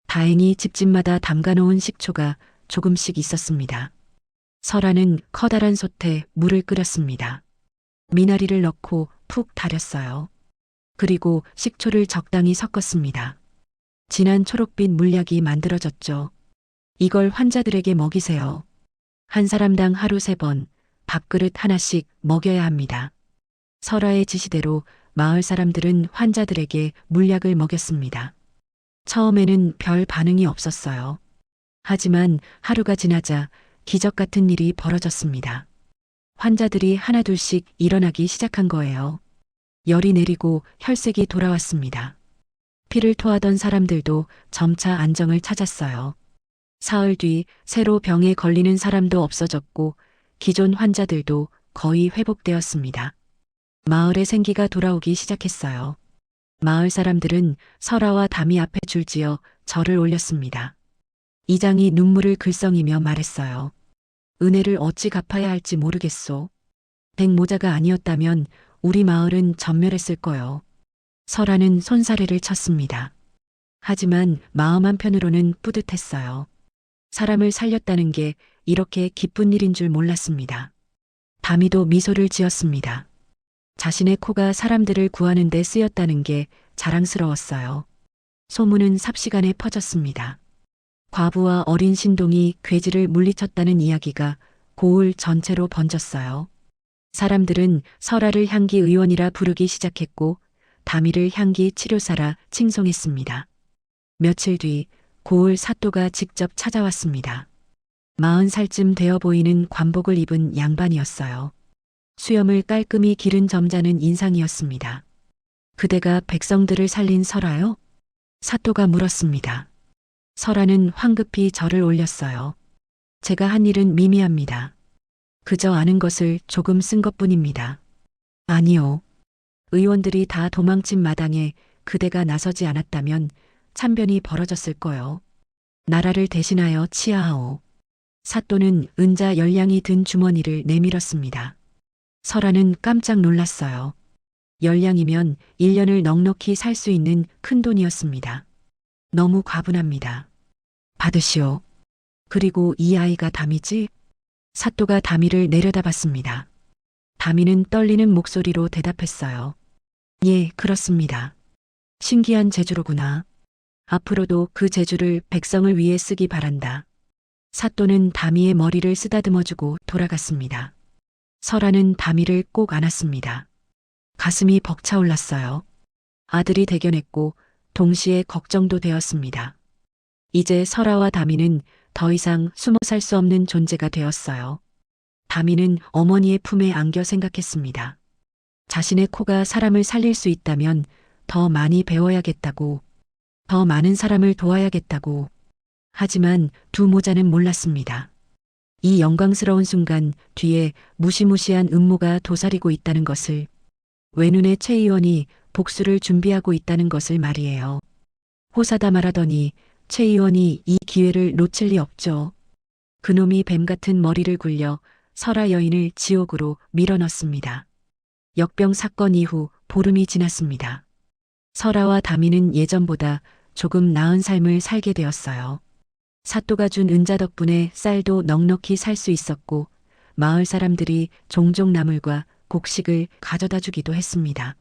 [SPEAKER 2] 다행히 집집마다 담가놓은 식초가 조금씩 있었습니다. 설아는 커다란 솥에 물을 끓였습니다. 미나리를 넣고 푹 달였어요. 그리고 식초를 적당히 섞었습니다. 진한 초록빛 물약이 만들어졌죠. 이걸 환자들에게 먹이세요. 한 사람당 하루 3번 밥그릇 하나씩 먹여야 합니다. 설아의 지시대로 마을 사람들은 환자들에게 물약을 먹였습니다. 처음에는 별 반응이 없었어요. 하지만 하루가 지나자 기적 같은 일이 벌어졌습니다. 환자들이 하나둘씩 일어나기 시작한 거예요. 열이 내리고 혈색이 돌아왔습니다. 피를 토하던 사람들도 점차 안정을 찾았어요. 사흘 뒤 새로 병에 걸리는 사람도 없어졌고 기존 환자들도 거의 회복되었습니다. 마을에 생기가 돌아오기 시작했어요. 마을 사람들은 설아와 다미 앞에 줄지어 절을 올렸습니다. 이장이 눈물을 글썽이며 말했어요. 은혜를 어찌 갚아야 할지 모르겠소. 백모자가 아니었다면 우리 마을은 전멸했을 거요. 설아는 손사래를 쳤습니다. 하지만 마음 한편으로는 뿌듯했어요. 사람을 살렸다는 게 이렇게 기쁜 일인 줄 몰랐습니다. 다미도 미소를 지었습니다. 자신의 코가 사람들을 구하는 데 쓰였다는 게 자랑스러웠어요. 소문은 삽시간에 퍼졌습니다. 과부와 어린 신동이 괴지를 물리쳤다는 이야기가 고을 전체로 번졌어요. 사람들은 설아를 향기 의원이라 부르기 시작했고 다미를 향기 치료사라 칭송했습니다. 며칠 뒤 고을 사또가 직접 찾아왔습니다. 40살쯤 되어 보이는 관복을 입은 양반이었어요. 수염을 깔끔히 기른 점잖은 인상이었습니다. 그대가 백성들을 살린 설아요? 사또가 물었습니다. 설아는 황급히 절을 올렸어요. 제가 한 일은 미미합니다. 그저 아는 것을 조금 쓴 것뿐입니다. 아니요. 의원들이 다 도망친 마당에 그대가 나서지 않았다면 참변이 벌어졌을 거요. 나라를 대신하여 치하하오. 사또는 은자 10량이 든 주머니를 내밀었습니다. 설아는 깜짝 놀랐어요. 10량이면 1년을 넉넉히 살 수 있는 큰 돈이었습니다. 너무 과분합니다. 받으시오. 그리고 이 아이가 다미지? 사또가 다미를 내려다봤습니다. 다미는 떨리는 목소리로 대답했어요. 예, 그렇습니다. 신기한 재주로구나. 앞으로도 그 재주를 백성을 위해 쓰기 바란다. 사또는 다미의 머리를 쓰다듬어주고 돌아갔습니다. 설아는 다미를 꼭 안았습니다. 가슴이 벅차올랐어요. 아들이 대견했고 동시에 걱정도 되었습니다. 이제 설아와 다미는 더 이상 숨어 살 수 없는 존재가 되었어요. 다미는 어머니의 품에 안겨 생각했습니다. 자신의 코가 사람을 살릴 수 있다면 더 많이 배워야겠다고, 더 많은 사람을 도와야겠다고. 하지만 두 모자는 몰랐습니다. 이 영광스러운 순간 뒤에 무시무시한 음모가 도사리고 있다는 것을, 외눈의 최 의원이 복수를 준비하고 있다는 것을 말이에요. 호사다 말하더니 최 의원이 이 기회를 놓칠 리 없죠. 그놈이 뱀 같은 머리를 굴려 설아 여인을 지옥으로 밀어넣습니다. 역병 사건 이후 보름이 지났습니다. 설아와 다미는 예전보다 조금 나은 삶을 살게 되었어요. 사또가 준 은자 덕분에 쌀도 넉넉히 살 수 있었고 마을 사람들이 종종 나물과 곡식을 가져다 주기도 했습니다.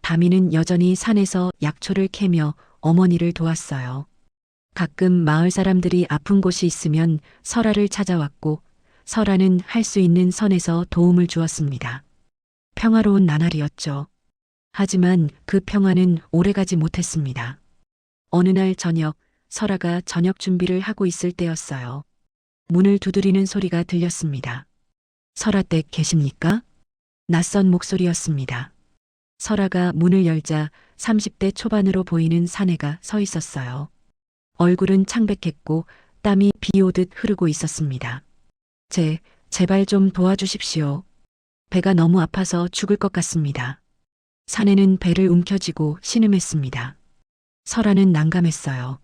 [SPEAKER 2] 다미는 여전히 산에서 약초를 캐며 어머니를 도왔어요. 가끔 마을 사람들이 아픈 곳이 있으면 설아를 찾아왔고 설아는 할 수 있는 선에서 도움을 주었습니다. 평화로운 나날이었죠. 하지만 그 평화는 오래가지 못했습니다. 어느 날 저녁, 설아가 저녁 준비를 하고 있을 때였어요. 문을 두드리는 소리가 들렸습니다. 설아 댁 계십니까? 낯선 목소리였습니다. 설아가 문을 열자 30대 초반으로 보이는 사내가 서 있었어요. 얼굴은 창백했고 땀이 비 오듯 흐르고 있었습니다. 제발 좀 도와주십시오. 배가 너무 아파서 죽을 것 같습니다. 사내는 배를 움켜쥐고 신음했습니다. 설아는 난감했어요.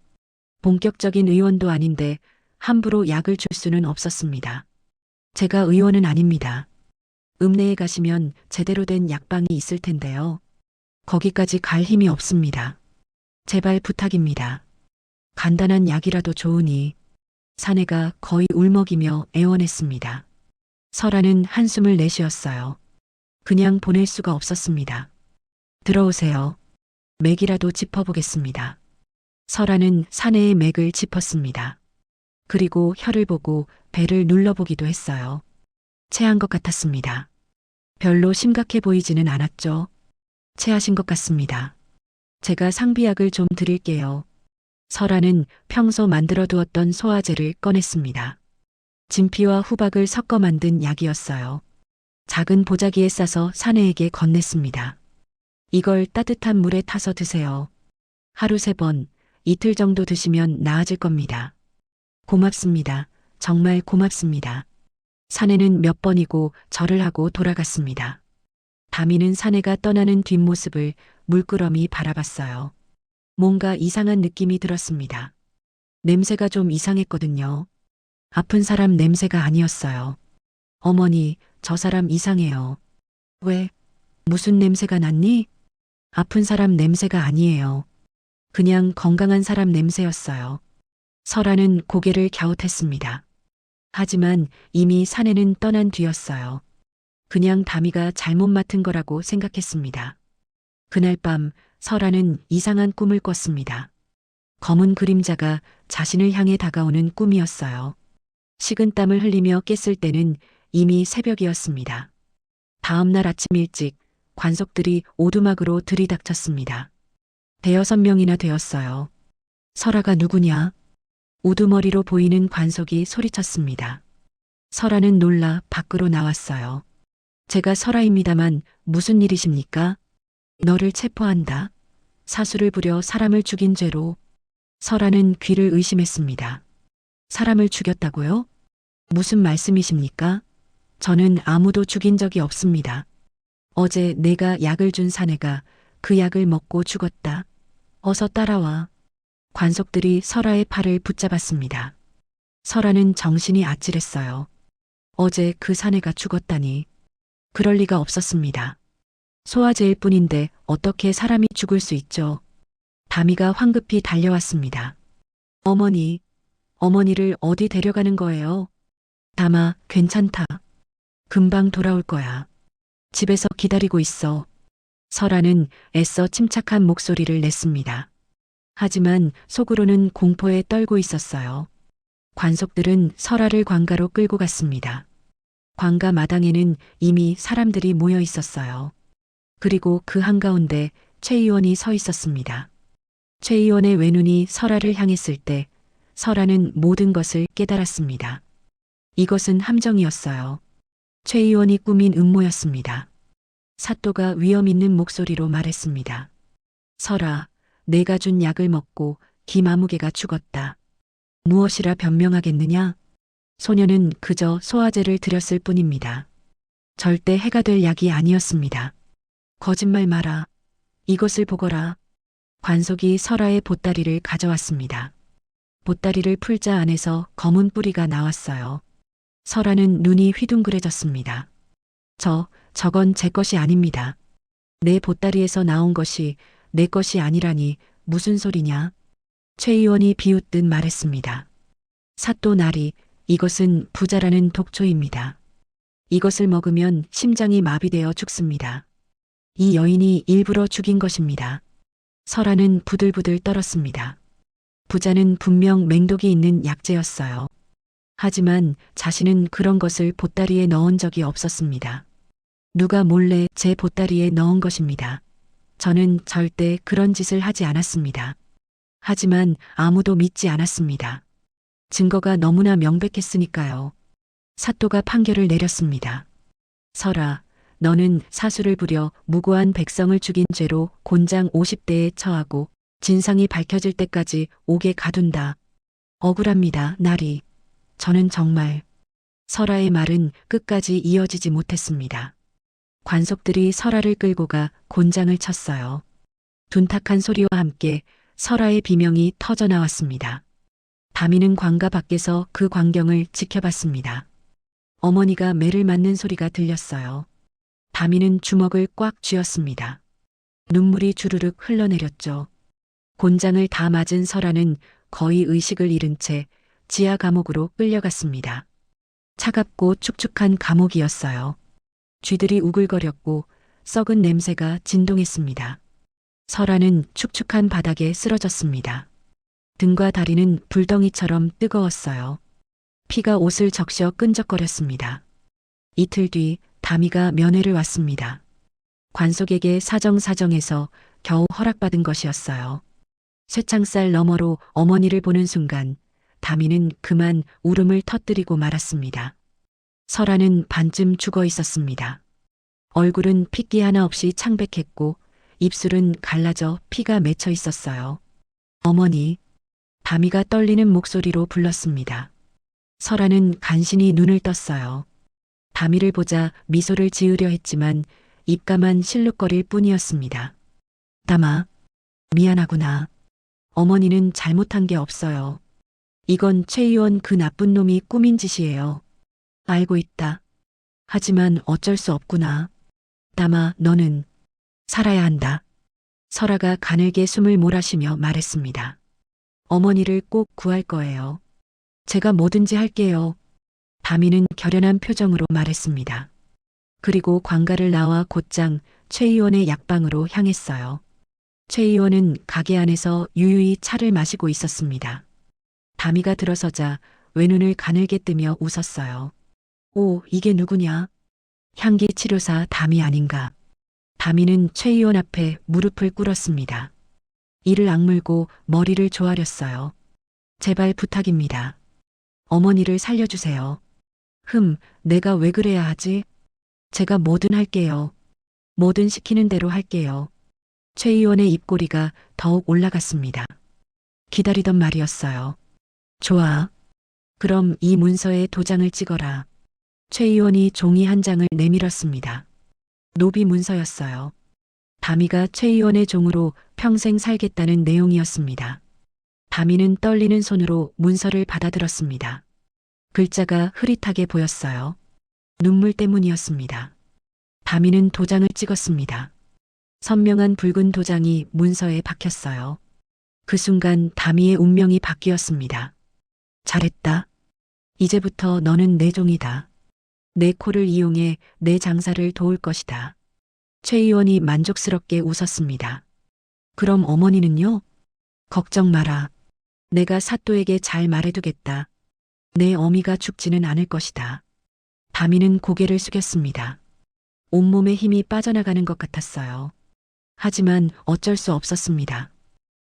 [SPEAKER 2] 본격적인 의원도 아닌데 함부로 약을 줄 수는 없었습니다. 제가 의원은 아닙니다. 읍내에 가시면 제대로 된 약방이 있을 텐데요. 거기까지 갈 힘이 없습니다. 제발 부탁입니다. 간단한 약이라도 좋으니. 사내가 거의 울먹이며 애원했습니다. 설아는 한숨을 내쉬었어요. 그냥 보낼 수가 없었습니다. 들어오세요. 맥이라도 짚어보겠습니다. 설아는 사내의 맥을 짚었습니다. 그리고 혀를 보고 배를 눌러보기도 했어요. 체한 것 같았습니다. 별로 심각해 보이지는 않았죠. 체하신 것 같습니다. 제가 상비약을 좀 드릴게요. 설아는 평소 만들어 두었던 소화제를 꺼냈습니다. 진피와 후박을 섞어 만든 약이었어요. 작은 보자기에 싸서 사내에게 건넸습니다. 이걸 따뜻한 물에 타서 드세요. 하루 3번, 이틀 정도 드시면 나아질 겁니다. 고맙습니다. 정말 고맙습니다. 사내는 몇 번이고 절을 하고 돌아갔습니다. 다미는 사내가 떠나는 뒷모습을 물끄러미 바라봤어요. 뭔가 이상한 느낌이 들었습니다. 냄새가 좀 이상했거든요. 아픈 사람 냄새가 아니었어요. 어머니, 저 사람 이상해요. 왜? 무슨 냄새가 났니? 아픈 사람 냄새가 아니에요. 그냥 건강한 사람 냄새였어요. 설아는 고개를 갸웃했습니다. 하지만 이미 사내는 떠난 뒤였어요. 그냥 다미가 잘못 맡은 거라고 생각했습니다. 그날 밤 설아는 이상한 꿈을 꿨습니다. 검은 그림자가 자신을 향해 다가오는 꿈이었어요. 식은땀을 흘리며 깼을 때는 이미 새벽이었습니다. 다음 날 아침 일찍 관속들이 오두막으로 들이닥쳤습니다. 5-6명이나 되었어요. 설아가 누구냐? 우두머리로 보이는 관속이 소리쳤습니다. 설아는 놀라 밖으로 나왔어요. 제가 설아입니다만 무슨 일이십니까? 너를 체포한다. 사수를 부려 사람을 죽인 죄로. 설아는 귀를 의심했습니다. 사람을 죽였다고요? 무슨 말씀이십니까? 저는 아무도 죽인 적이 없습니다. 어제 내가 약을 준 사내가 그 약을 먹고 죽었다. 어서 따라와. 관속들이 설아의 팔을 붙잡았습니다. 설아는 정신이 아찔했어요. 어제 그 사내가 죽었다니. 그럴 리가 없었습니다. 소화제일 뿐인데 어떻게 사람이 죽을 수 있죠? 다미가 황급히 달려왔습니다. 어머니, 어머니를 어디 데려가는 거예요? 다마, 괜찮다. 금방 돌아올 거야. 집에서 기다리고 있어. 설아는 애써 침착한 목소리를 냈습니다. 하지만 속으로는 공포에 떨고 있었어요. 관속들은 설아를 관가로 끌고 갔습니다. 관가 마당에는 이미 사람들이 모여 있었어요. 그리고 그 한가운데 최 의원이 서 있었습니다. 최 의원의 외눈이 설아를 향했을 때 설아는 모든 것을 깨달았습니다. 이것은 함정이었어요. 최 의원이 꾸민 음모였습니다. 사또가 위험 있는 목소리로 말했습니다. 설아, 내가 준 약을 먹고 김아무개가 죽었다. 무엇이라 변명하겠느냐? 소녀는 그저 소화제를 드렸을 뿐입니다. 절대 해가 될 약이 아니었습니다. 거짓말 마라. 이것을 보거라. 관속이 설아의 보따리를 가져왔습니다. 보따리를 풀자 안에서 검은 뿌리가 나왔어요. 설아는 눈이 휘둥그레졌습니다. 저건 제 것이 아닙니다. 내 보따리에서 나온 것이 내 것이 아니라니 무슨 소리냐? 최 의원이 비웃듯 말했습니다. 사또 나리, 이것은 부자라는 독초입니다. 이것을 먹으면 심장이 마비되어 죽습니다. 이 여인이 일부러 죽인 것입니다. 설아는 부들부들 떨었습니다. 부자는 분명 맹독이 있는 약재였어요. 하지만 자신은 그런 것을 보따리에 넣은 적이 없었습니다. 누가 몰래 제 보따리에 넣은 것입니다. 저는 절대 그런 짓을 하지 않았습니다. 하지만 아무도 믿지 않았습니다. 증거가 너무나 명백했으니까요. 사또가 판결을 내렸습니다. 설아, 너는 사수를 부려 무고한 백성을 죽인 죄로 곤장 50대에 처하고 진상이 밝혀질 때까지 옥에 가둔다. 억울합니다, 나리. 저는 정말. 설아의 말은 끝까지 이어지지 못했습니다. 관속들이 설아를 끌고 가 곤장을 쳤어요. 둔탁한 소리와 함께 설아의 비명이 터져 나왔습니다. 다미는 관가 밖에서 그 광경을 지켜봤습니다. 어머니가 매를 맞는 소리가 들렸어요. 다미는 주먹을 꽉 쥐었습니다. 눈물이 주르륵 흘러내렸죠. 곤장을 다 맞은 설아는 거의 의식을 잃은 채 지하 감옥으로 끌려갔습니다. 차갑고 축축한 감옥이었어요. 쥐들이 우글거렸고 썩은 냄새가 진동했습니다. 설아는 축축한 바닥에 쓰러졌습니다. 등과 다리는 불덩이처럼 뜨거웠어요. 피가 옷을 적셔 끈적거렸습니다. 이틀 뒤 다미가 면회를 왔습니다. 관속에게 사정사정해서 겨우 허락받은 것이었어요. 쇠창살 너머로 어머니를 보는 순간 다미는 그만 울음을 터뜨리고 말았습니다. 설아는 반쯤 죽어 있었습니다. 얼굴은 핏기 하나 없이 창백했고 입술은 갈라져 피가 맺혀 있었어요. 어머니, 다미가 떨리는 목소리로 불렀습니다. 설아는 간신히 눈을 떴어요. 다미를 보자 미소를 지으려 했지만 입가만 실룩거릴 뿐이었습니다. 다마, 미안하구나. 어머니는 잘못한 게 없어요. 이건 최 의원 그 나쁜 놈이 꾸민 짓이에요. 알고 있다. 하지만 어쩔 수 없구나. 다마, 너는 살아야 한다. 설아가 가늘게 숨을 몰아쉬며 말했습니다. 어머니를 꼭 구할 거예요. 제가 뭐든지 할게요. 다미는 결연한 표정으로 말했습니다. 그리고 관가를 나와 곧장 최 의원의 약방으로 향했어요. 최 의원은 가게 안에서 유유히 차를 마시고 있었습니다. 다미가 들어서자 외눈을 가늘게 뜨며 웃었어요. 오, 이게 누구냐? 향기 치료사 다미 아닌가? 다미는 최 의원 앞에 무릎을 꿇었습니다. 이를 악물고 머리를 조아렸어요. 제발 부탁입니다. 어머니를 살려주세요. 내가 왜 그래야 하지? 제가 뭐든 할게요. 뭐든 시키는 대로 할게요. 최 의원의 입꼬리가 더욱 올라갔습니다. 기다리던 말이었어요. 좋아. 그럼 이 문서에 도장을 찍어라. 최 의원이 종이 한 장을 내밀었습니다. 노비 문서였어요. 다미가 최 의원의 종으로 평생 살겠다는 내용이었습니다. 다미는 떨리는 손으로 문서를 받아들었습니다. 글자가 흐릿하게 보였어요. 눈물 때문이었습니다. 다미는 도장을 찍었습니다. 선명한 붉은 도장이 문서에 박혔어요. 그 순간 다미의 운명이 바뀌었습니다. 잘했다. 이제부터 너는 내 종이다. 내 코를 이용해 내 장사를 도울 것이다. 최 의원이 만족스럽게 웃었습니다. 그럼 어머니는요? 걱정 마라. 내가 사또에게 잘 말해두겠다. 내 어미가 죽지는 않을 것이다. 다미는 고개를 숙였습니다. 온몸에 힘이 빠져나가는 것 같았어요. 하지만 어쩔 수 없었습니다.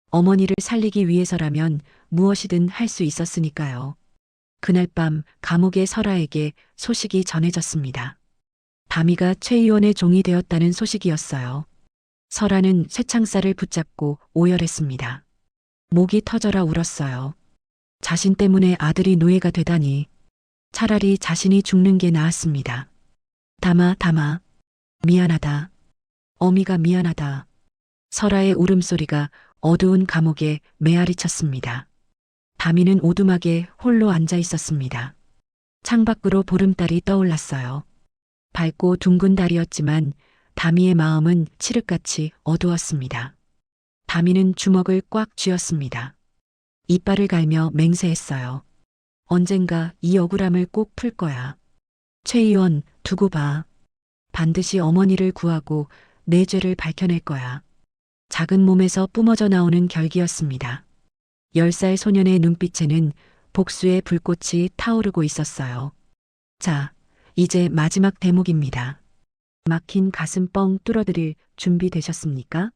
[SPEAKER 2] 어머니를 살리기 위해서라면 무엇이든 할 수 있었으니까요. 그날 밤 감옥의 설아에게 소식이 전해졌습니다. 다미가 최 의원의 종이 되었다는 소식이었어요. 설아는 쇠창살을 붙잡고 오열했습니다. 목이 터져라 울었어요. 자신 때문에 아들이 노예가 되다니. 차라리 자신이 죽는 게 나았습니다. 다마, 미안하다. 어미가 미안하다. 설아의 울음소리가 어두운 감옥에 메아리 쳤습니다. 다미는 오두막에 홀로 앉아 있었습니다. 창밖으로 보름달이 떠올랐어요. 밝고 둥근 달이었지만 다미의 마음은 칠흑같이 어두웠습니다. 다미는 주먹을 꽉 쥐었습니다. 이빨을 갈며 맹세했어요. 언젠가 이 억울함을 꼭 풀 거야. 최 의원, 두고 봐. 반드시 어머니를 구하고 내 죄를 밝혀낼 거야. 작은 몸에서 뿜어져 나오는 결기였습니다. 10살 소년의 눈빛에는 복수의 불꽃이 타오르고 있었어요. 자, 이제 마지막 대목입니다. 막힌 가슴 뻥 뚫어드릴 준비 되셨습니까?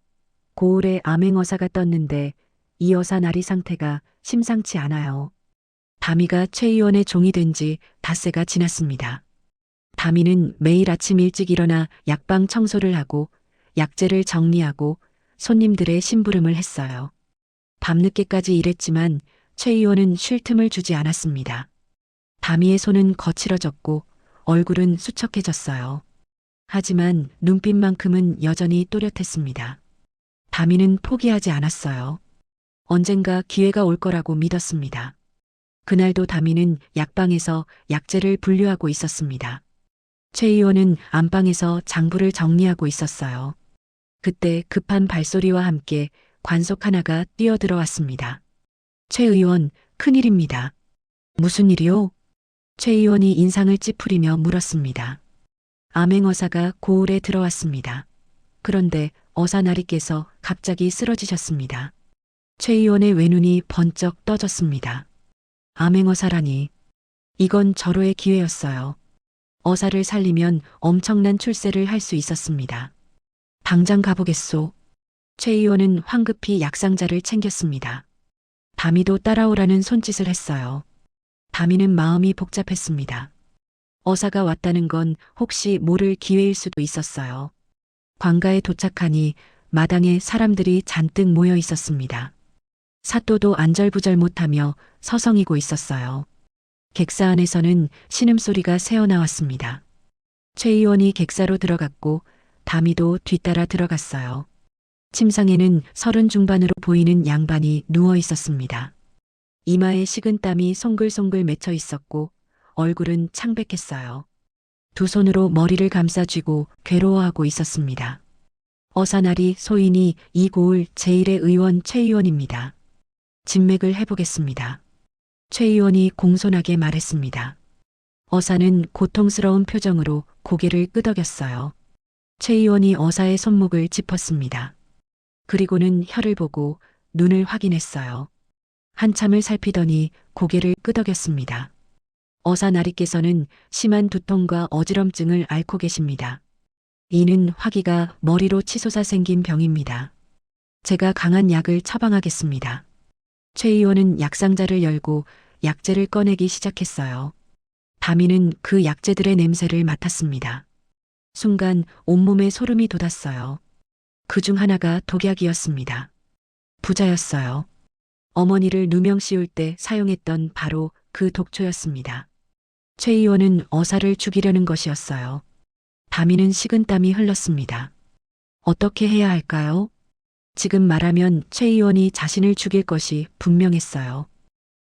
[SPEAKER 2] 고을에 암행어사가 떴는데 이 어사 나리 상태가 심상치 않아요. 다미가 최 의원의 종이 된 지 닷새가 지났습니다. 다미는 매일 아침 일찍 일어나 약방 청소를 하고 약재를 정리하고 손님들의 심부름을 했어요. 밤늦게까지 일했지만 최 의원은 쉴 틈을 주지 않았습니다. 다미의 손은 거칠어졌고 얼굴은 수척해졌어요. 하지만 눈빛만큼은 여전히 또렷했습니다. 다미는 포기하지 않았어요. 언젠가 기회가 올 거라고 믿었습니다. 그날도 다미는 약방에서 약재를 분류하고 있었습니다. 최 의원은 안방에서 장부를 정리하고 있었어요. 그때 급한 발소리와 함께 관속 하나가 뛰어들어왔습니다. 최 의원, 큰일입니다. 무슨 일이요? 최 의원이 인상을 찌푸리며 물었습니다. 암행어사가 고을에 들어왔습니다. 그런데 어사나리께서 갑자기 쓰러지셨습니다. 최 의원의 외눈이 번쩍 떠졌습니다. 암행어사라니. 이건 절호의 기회였어요. 어사를 살리면 엄청난 출세를 할 수 있었습니다. 당장 가보겠소. 최 의원은 황급히 약상자를 챙겼습니다. 다미도 따라오라는 손짓을 했어요. 다미는 마음이 복잡했습니다. 어사가 왔다는 건 혹시 모를 기회일 수도 있었어요. 관가에 도착하니 마당에 사람들이 잔뜩 모여 있었습니다. 사또도 안절부절 못하며 서성이고 있었어요. 객사 안에서는 신음소리가 새어나왔습니다. 최 의원이 객사로 들어갔고 다미도 뒤따라 들어갔어요. 침상에는 30 중반으로 보이는 양반이 누워 있었습니다. 이마에 식은땀이 송글송글 맺혀 있었고 얼굴은 창백했어요. 두 손으로 머리를 감싸쥐고 괴로워하고 있었습니다. 어사나리 소인이 이 고을 제1의 의원 최 의원입니다. 진맥을 해보겠습니다. 최 의원이 공손하게 말했습니다. 어사는 고통스러운 표정으로 고개를 끄덕였어요. 최 의원이 어사의 손목을 짚었습니다. 그리고는 혀를 보고 눈을 확인했어요. 한참을 살피더니 고개를 끄덕였습니다. 어사나리께서는 심한 두통과 어지럼증을 앓고 계십니다. 이는 화기가 머리로 치솟아 생긴 병입니다. 제가 강한 약을 처방하겠습니다. 최 의원은 약상자를 열고 약재를 꺼내기 시작했어요. 다미는 그 약재들의 냄새를 맡았습니다. 순간 온몸에 소름이 돋았어요. 그중 하나가 독약이었습니다. 부자였어요. 어머니를 누명 씌울 때 사용했던 바로 그 독초였습니다. 최 의원은 어사를 죽이려는 것이었어요. 다미는 식은땀이 흘렀습니다. 어떻게 해야 할까요? 지금 말하면 최 의원이 자신을 죽일 것이 분명했어요.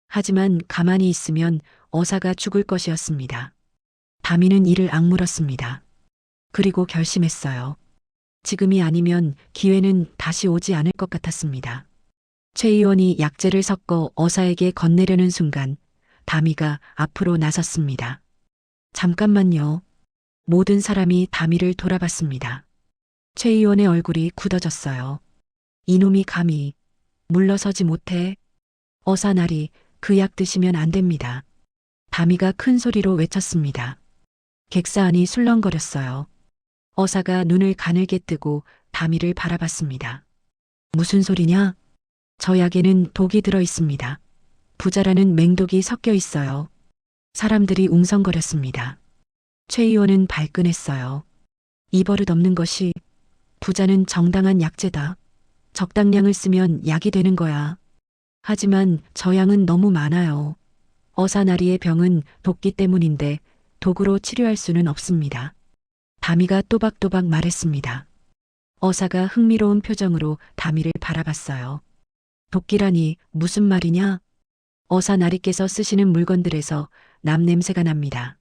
[SPEAKER 2] 하지만 가만히 있으면 어사가 죽을 것이었습니다. 다미는 이를 악물었습니다. 그리고 결심했어요. 지금이 아니면 기회는 다시 오지 않을 것 같았습니다. 최 의원이 약재를 섞어 어사에게 건네려는 순간 다미가 앞으로 나섰습니다. 잠깐만요. 모든 사람이 다미를 돌아봤습니다. 최 의원의 얼굴이 굳어졌어요. 이놈이 감히 물러서지 못해. 어사나리, 그 약 드시면 안 됩니다. 다미가 큰 소리로 외쳤습니다. 객사 안이 술렁거렸어요. 어사가 눈을 가늘게 뜨고 다미를 바라봤습니다. 무슨 소리냐? 저 약에는 독이 들어 있습니다. 부자라는 맹독이 섞여 있어요. 사람들이 웅성거렸습니다. 최 의원은 발끈했어요. 이 버릇 없는 것이 부자는 정당한 약재다. 적당량을 쓰면 약이 되는 거야. 하지만 저 양은 너무 많아요. 어사나리의 병은 독기 때문인데 독으로 치료할 수는 없습니다. 다미가 또박또박 말했습니다. 어사가 흥미로운 표정으로 다미를 바라봤어요. 독기라니 무슨 말이냐? 어사나리께서 쓰시는 물건들에서 남 냄새가 납니다.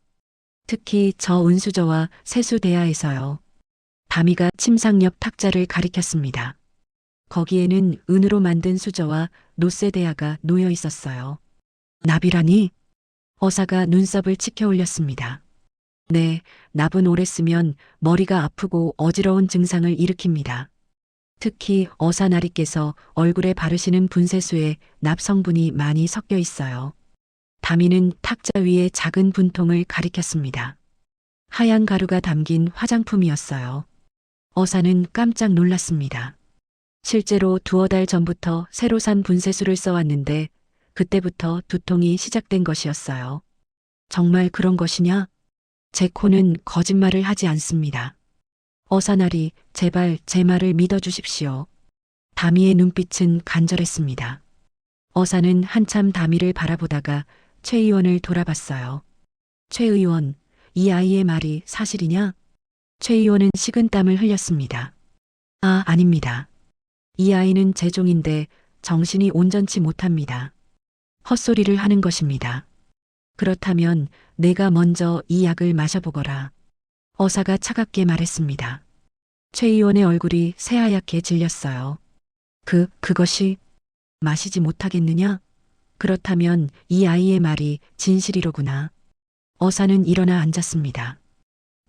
[SPEAKER 2] 특히 저 은수저와 세수대야에서요. 다미가 침상 옆 탁자를 가리켰습니다. 거기에는 은으로 만든 수저와 노쇠대야가 놓여 있었어요. 납이라니? 어사가 눈썹을 치켜 올렸습니다. 네, 납은 오래 쓰면 머리가 아프고 어지러운 증상을 일으킵니다. 특히 어사나리께서 얼굴에 바르시는 분쇄수에 납 성분이 많이 섞여 있어요. 다미는 탁자 위에 작은 분통을 가리켰습니다. 하얀 가루가 담긴 화장품이었어요. 어사는 깜짝 놀랐습니다. 실제로 두어 달 전부터 새로 산 분쇄수를 써왔는데 그때부터 두통이 시작된 것이었어요. 정말 그런 것이냐? 제 코는 거짓말을 하지 않습니다. 어사나리, 제발 제 말을 믿어주십시오. 다미의 눈빛은 간절했습니다. 어사는 한참 다미를 바라보다가 최 의원을 돌아봤어요. 최 의원, 이 아이의 말이 사실이냐? 최 의원은 식은땀을 흘렸습니다. 아, 아닙니다. 이 아이는 제 종인데 정신이 온전치 못합니다. 헛소리를 하는 것입니다. 그렇다면 내가 먼저 이 약을 마셔보거라. 어사가 차갑게 말했습니다. 최 의원의 얼굴이 새하얗게 질렸어요. 그것이 마시지 못하겠느냐? 그렇다면 이 아이의 말이 진실이로구나. 어사는 일어나 앉았습니다.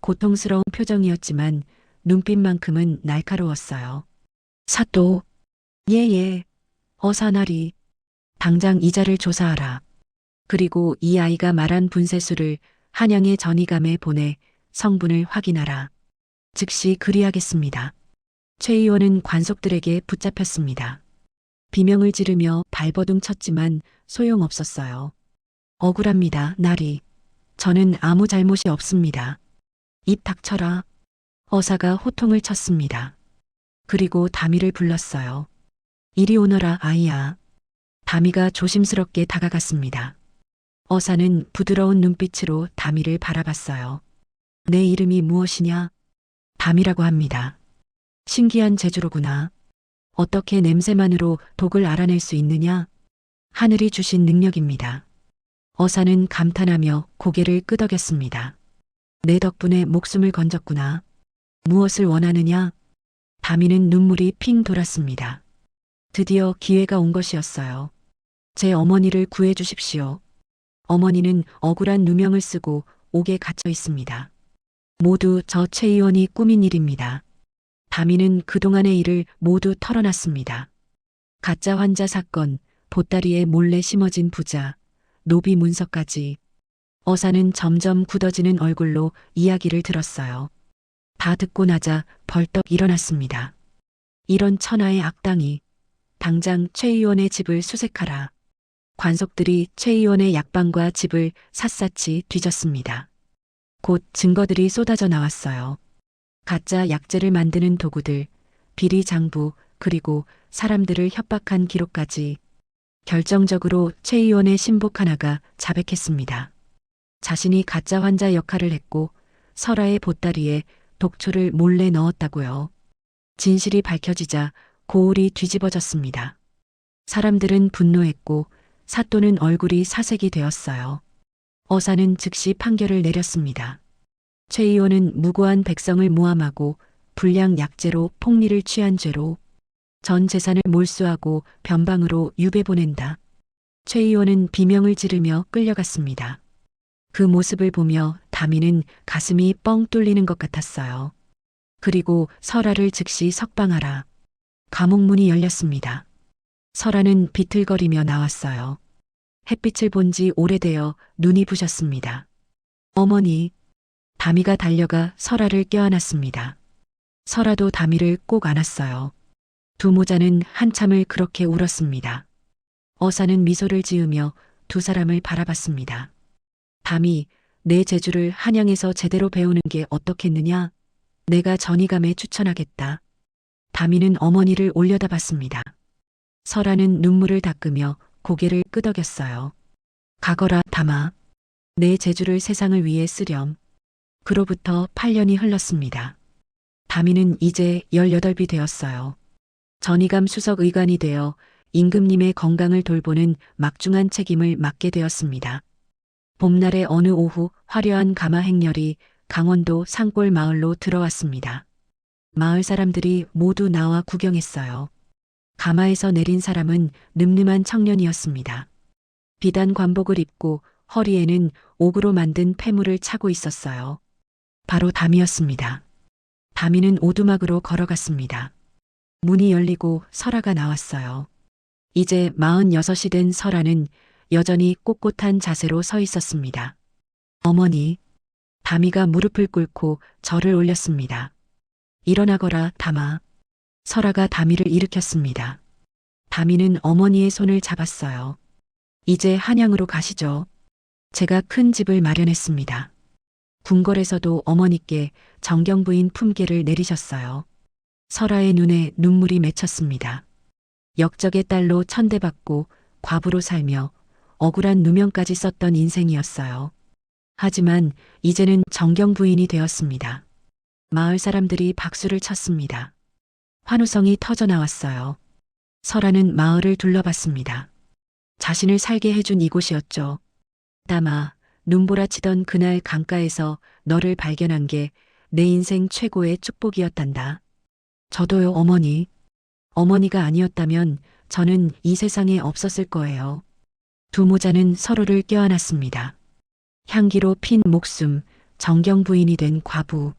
[SPEAKER 2] 고통스러운 표정이었지만 눈빛만큼은 날카로웠어요. 사또. 예. 어사나리. 당장 이자를 조사하라. 그리고 이 아이가 말한 분쇄수를 한양의 전이감에 보내 성분을 확인하라. 즉시 그리하겠습니다. 최 의원은 관속들에게 붙잡혔습니다. 비명을 지르며 발버둥 쳤지만 소용없었어요. 억울합니다, 나리. 저는 아무 잘못이 없습니다. 입 닥쳐라. 어사가 호통을 쳤습니다. 그리고 다미를 불렀어요. 이리 오너라, 아이야. 다미가 조심스럽게 다가갔습니다. 어사는 부드러운 눈빛으로 다미를 바라봤어요. 내 이름이 무엇이냐? 다미라고 합니다. 신기한 재주로구나. 어떻게 냄새만으로 독을 알아낼 수 있느냐? 하늘이 주신 능력입니다. 어사는 감탄하며 고개를 끄덕였습니다. 내 덕분에 목숨을 건졌구나. 무엇을 원하느냐? 다미는 눈물이 핑 돌았습니다. 드디어 기회가 온 것이었어요. 제 어머니를 구해 주십시오. 어머니는 억울한 누명을 쓰고 옥에 갇혀 있습니다. 모두 저 최 의원이 꾸민 일입니다. 다미는 그동안의 일을 모두 털어놨습니다. 가짜 환자 사건, 보따리에 몰래 심어진 부자, 노비 문서까지. 어사는 점점 굳어지는 얼굴로 이야기를 들었어요. 다 듣고 나자 벌떡 일어났습니다. 이런 천하의 악당이. 당장 최 의원의 집을 수색하라. 관속들이 최 의원의 약방과 집을 샅샅이 뒤졌습니다. 곧 증거들이 쏟아져 나왔어요. 가짜 약재를 만드는 도구들, 비리 장부, 그리고 사람들을 협박한 기록까지. 결정적으로 최 의원의 신복 하나가 자백했습니다. 자신이 가짜 환자 역할을 했고 설아의 보따리에 독초를 몰래 넣었다고요. 진실이 밝혀지자 고울이 뒤집어졌습니다. 사람들은 분노했고 사또는 얼굴이 사색이 되었어요. 어사는 즉시 판결을 내렸습니다. 최 의원은 무고한 백성을 모함하고 불량 약재로 폭리를 취한 죄로 전 재산을 몰수하고 변방으로 유배 보낸다. 최 의원은 비명을 지르며 끌려갔습니다. 그 모습을 보며 다미는 가슴이 뻥 뚫리는 것 같았어요. 그리고 설아를 즉시 석방하라. 감옥문이 열렸습니다. 설아는 비틀거리며 나왔어요. 햇빛을 본 지 오래되어 눈이 부셨습니다. 어머니. 다미가 달려가 설아를 껴안았습니다. 설아도 다미를 꼭 안았어요. 두 모자는 한참을 그렇게 울었습니다. 어사는 미소를 지으며 두 사람을 바라봤습니다. 다미, 내 재주를 한양에서 제대로 배우는 게 어떻겠느냐? 내가 전이감에 추천하겠다. 다미는 어머니를 올려다봤습니다. 설아는 눈물을 닦으며 고개를 끄덕였어요. 가거라, 담아. 내 재주를 세상을 위해 쓰렴. 그로부터 8년이 흘렀습니다. 다미는 이제 18이 되었어요. 전이감 수석 의관이 되어 임금님의 건강을 돌보는 막중한 책임을 맡게 되었습니다. 봄날의 어느 오후 화려한 가마 행렬이 강원도 산골 마을로 들어왔습니다. 마을 사람들이 모두 나와 구경했어요. 가마에서 내린 사람은 늠름한 청년이었습니다. 비단 관복을 입고 허리에는 옥으로 만든 패물을 차고 있었어요. 바로 담이었습니다. 담이는 오두막으로 걸어갔습니다. 문이 열리고 설아가 나왔어요. 이제 46이 된 설아는 여전히 꼿꼿한 자세로 서 있었습니다. 어머니, 담이가 무릎을 꿇고 절을 올렸습니다. 일어나거라, 담아. 설아가 담이를 일으켰습니다. 담이는 어머니의 손을 잡았어요. 이제 한양으로 가시죠. 제가 큰 집을 마련했습니다. 궁궐에서도 어머니께 정경부인 품계를 내리셨어요. 설아의 눈에 눈물이 맺혔습니다. 역적의 딸로 천대받고 과부로 살며 억울한 누명까지 썼던 인생이었어요. 하지만 이제는 정경부인이 되었습니다. 마을 사람들이 박수를 쳤습니다. 환호성이 터져 나왔어요. 설아는 마을을 둘러봤습니다. 자신을 살게 해준 이곳이었죠. 담아, 눈보라치던 그날 강가에서 너를 발견한 게 내 인생 최고의 축복이었단다. 저도요, 어머니. 어머니가 아니었다면 저는 이 세상에 없었을 거예요. 두 모자는 서로를 껴안았습니다. 향기로 핀 목숨, 정경부인이 된 과부.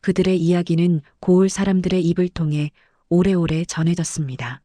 [SPEAKER 2] 그들의 이야기는 고을 사람들의 입을 통해 오래오래 전해졌습니다.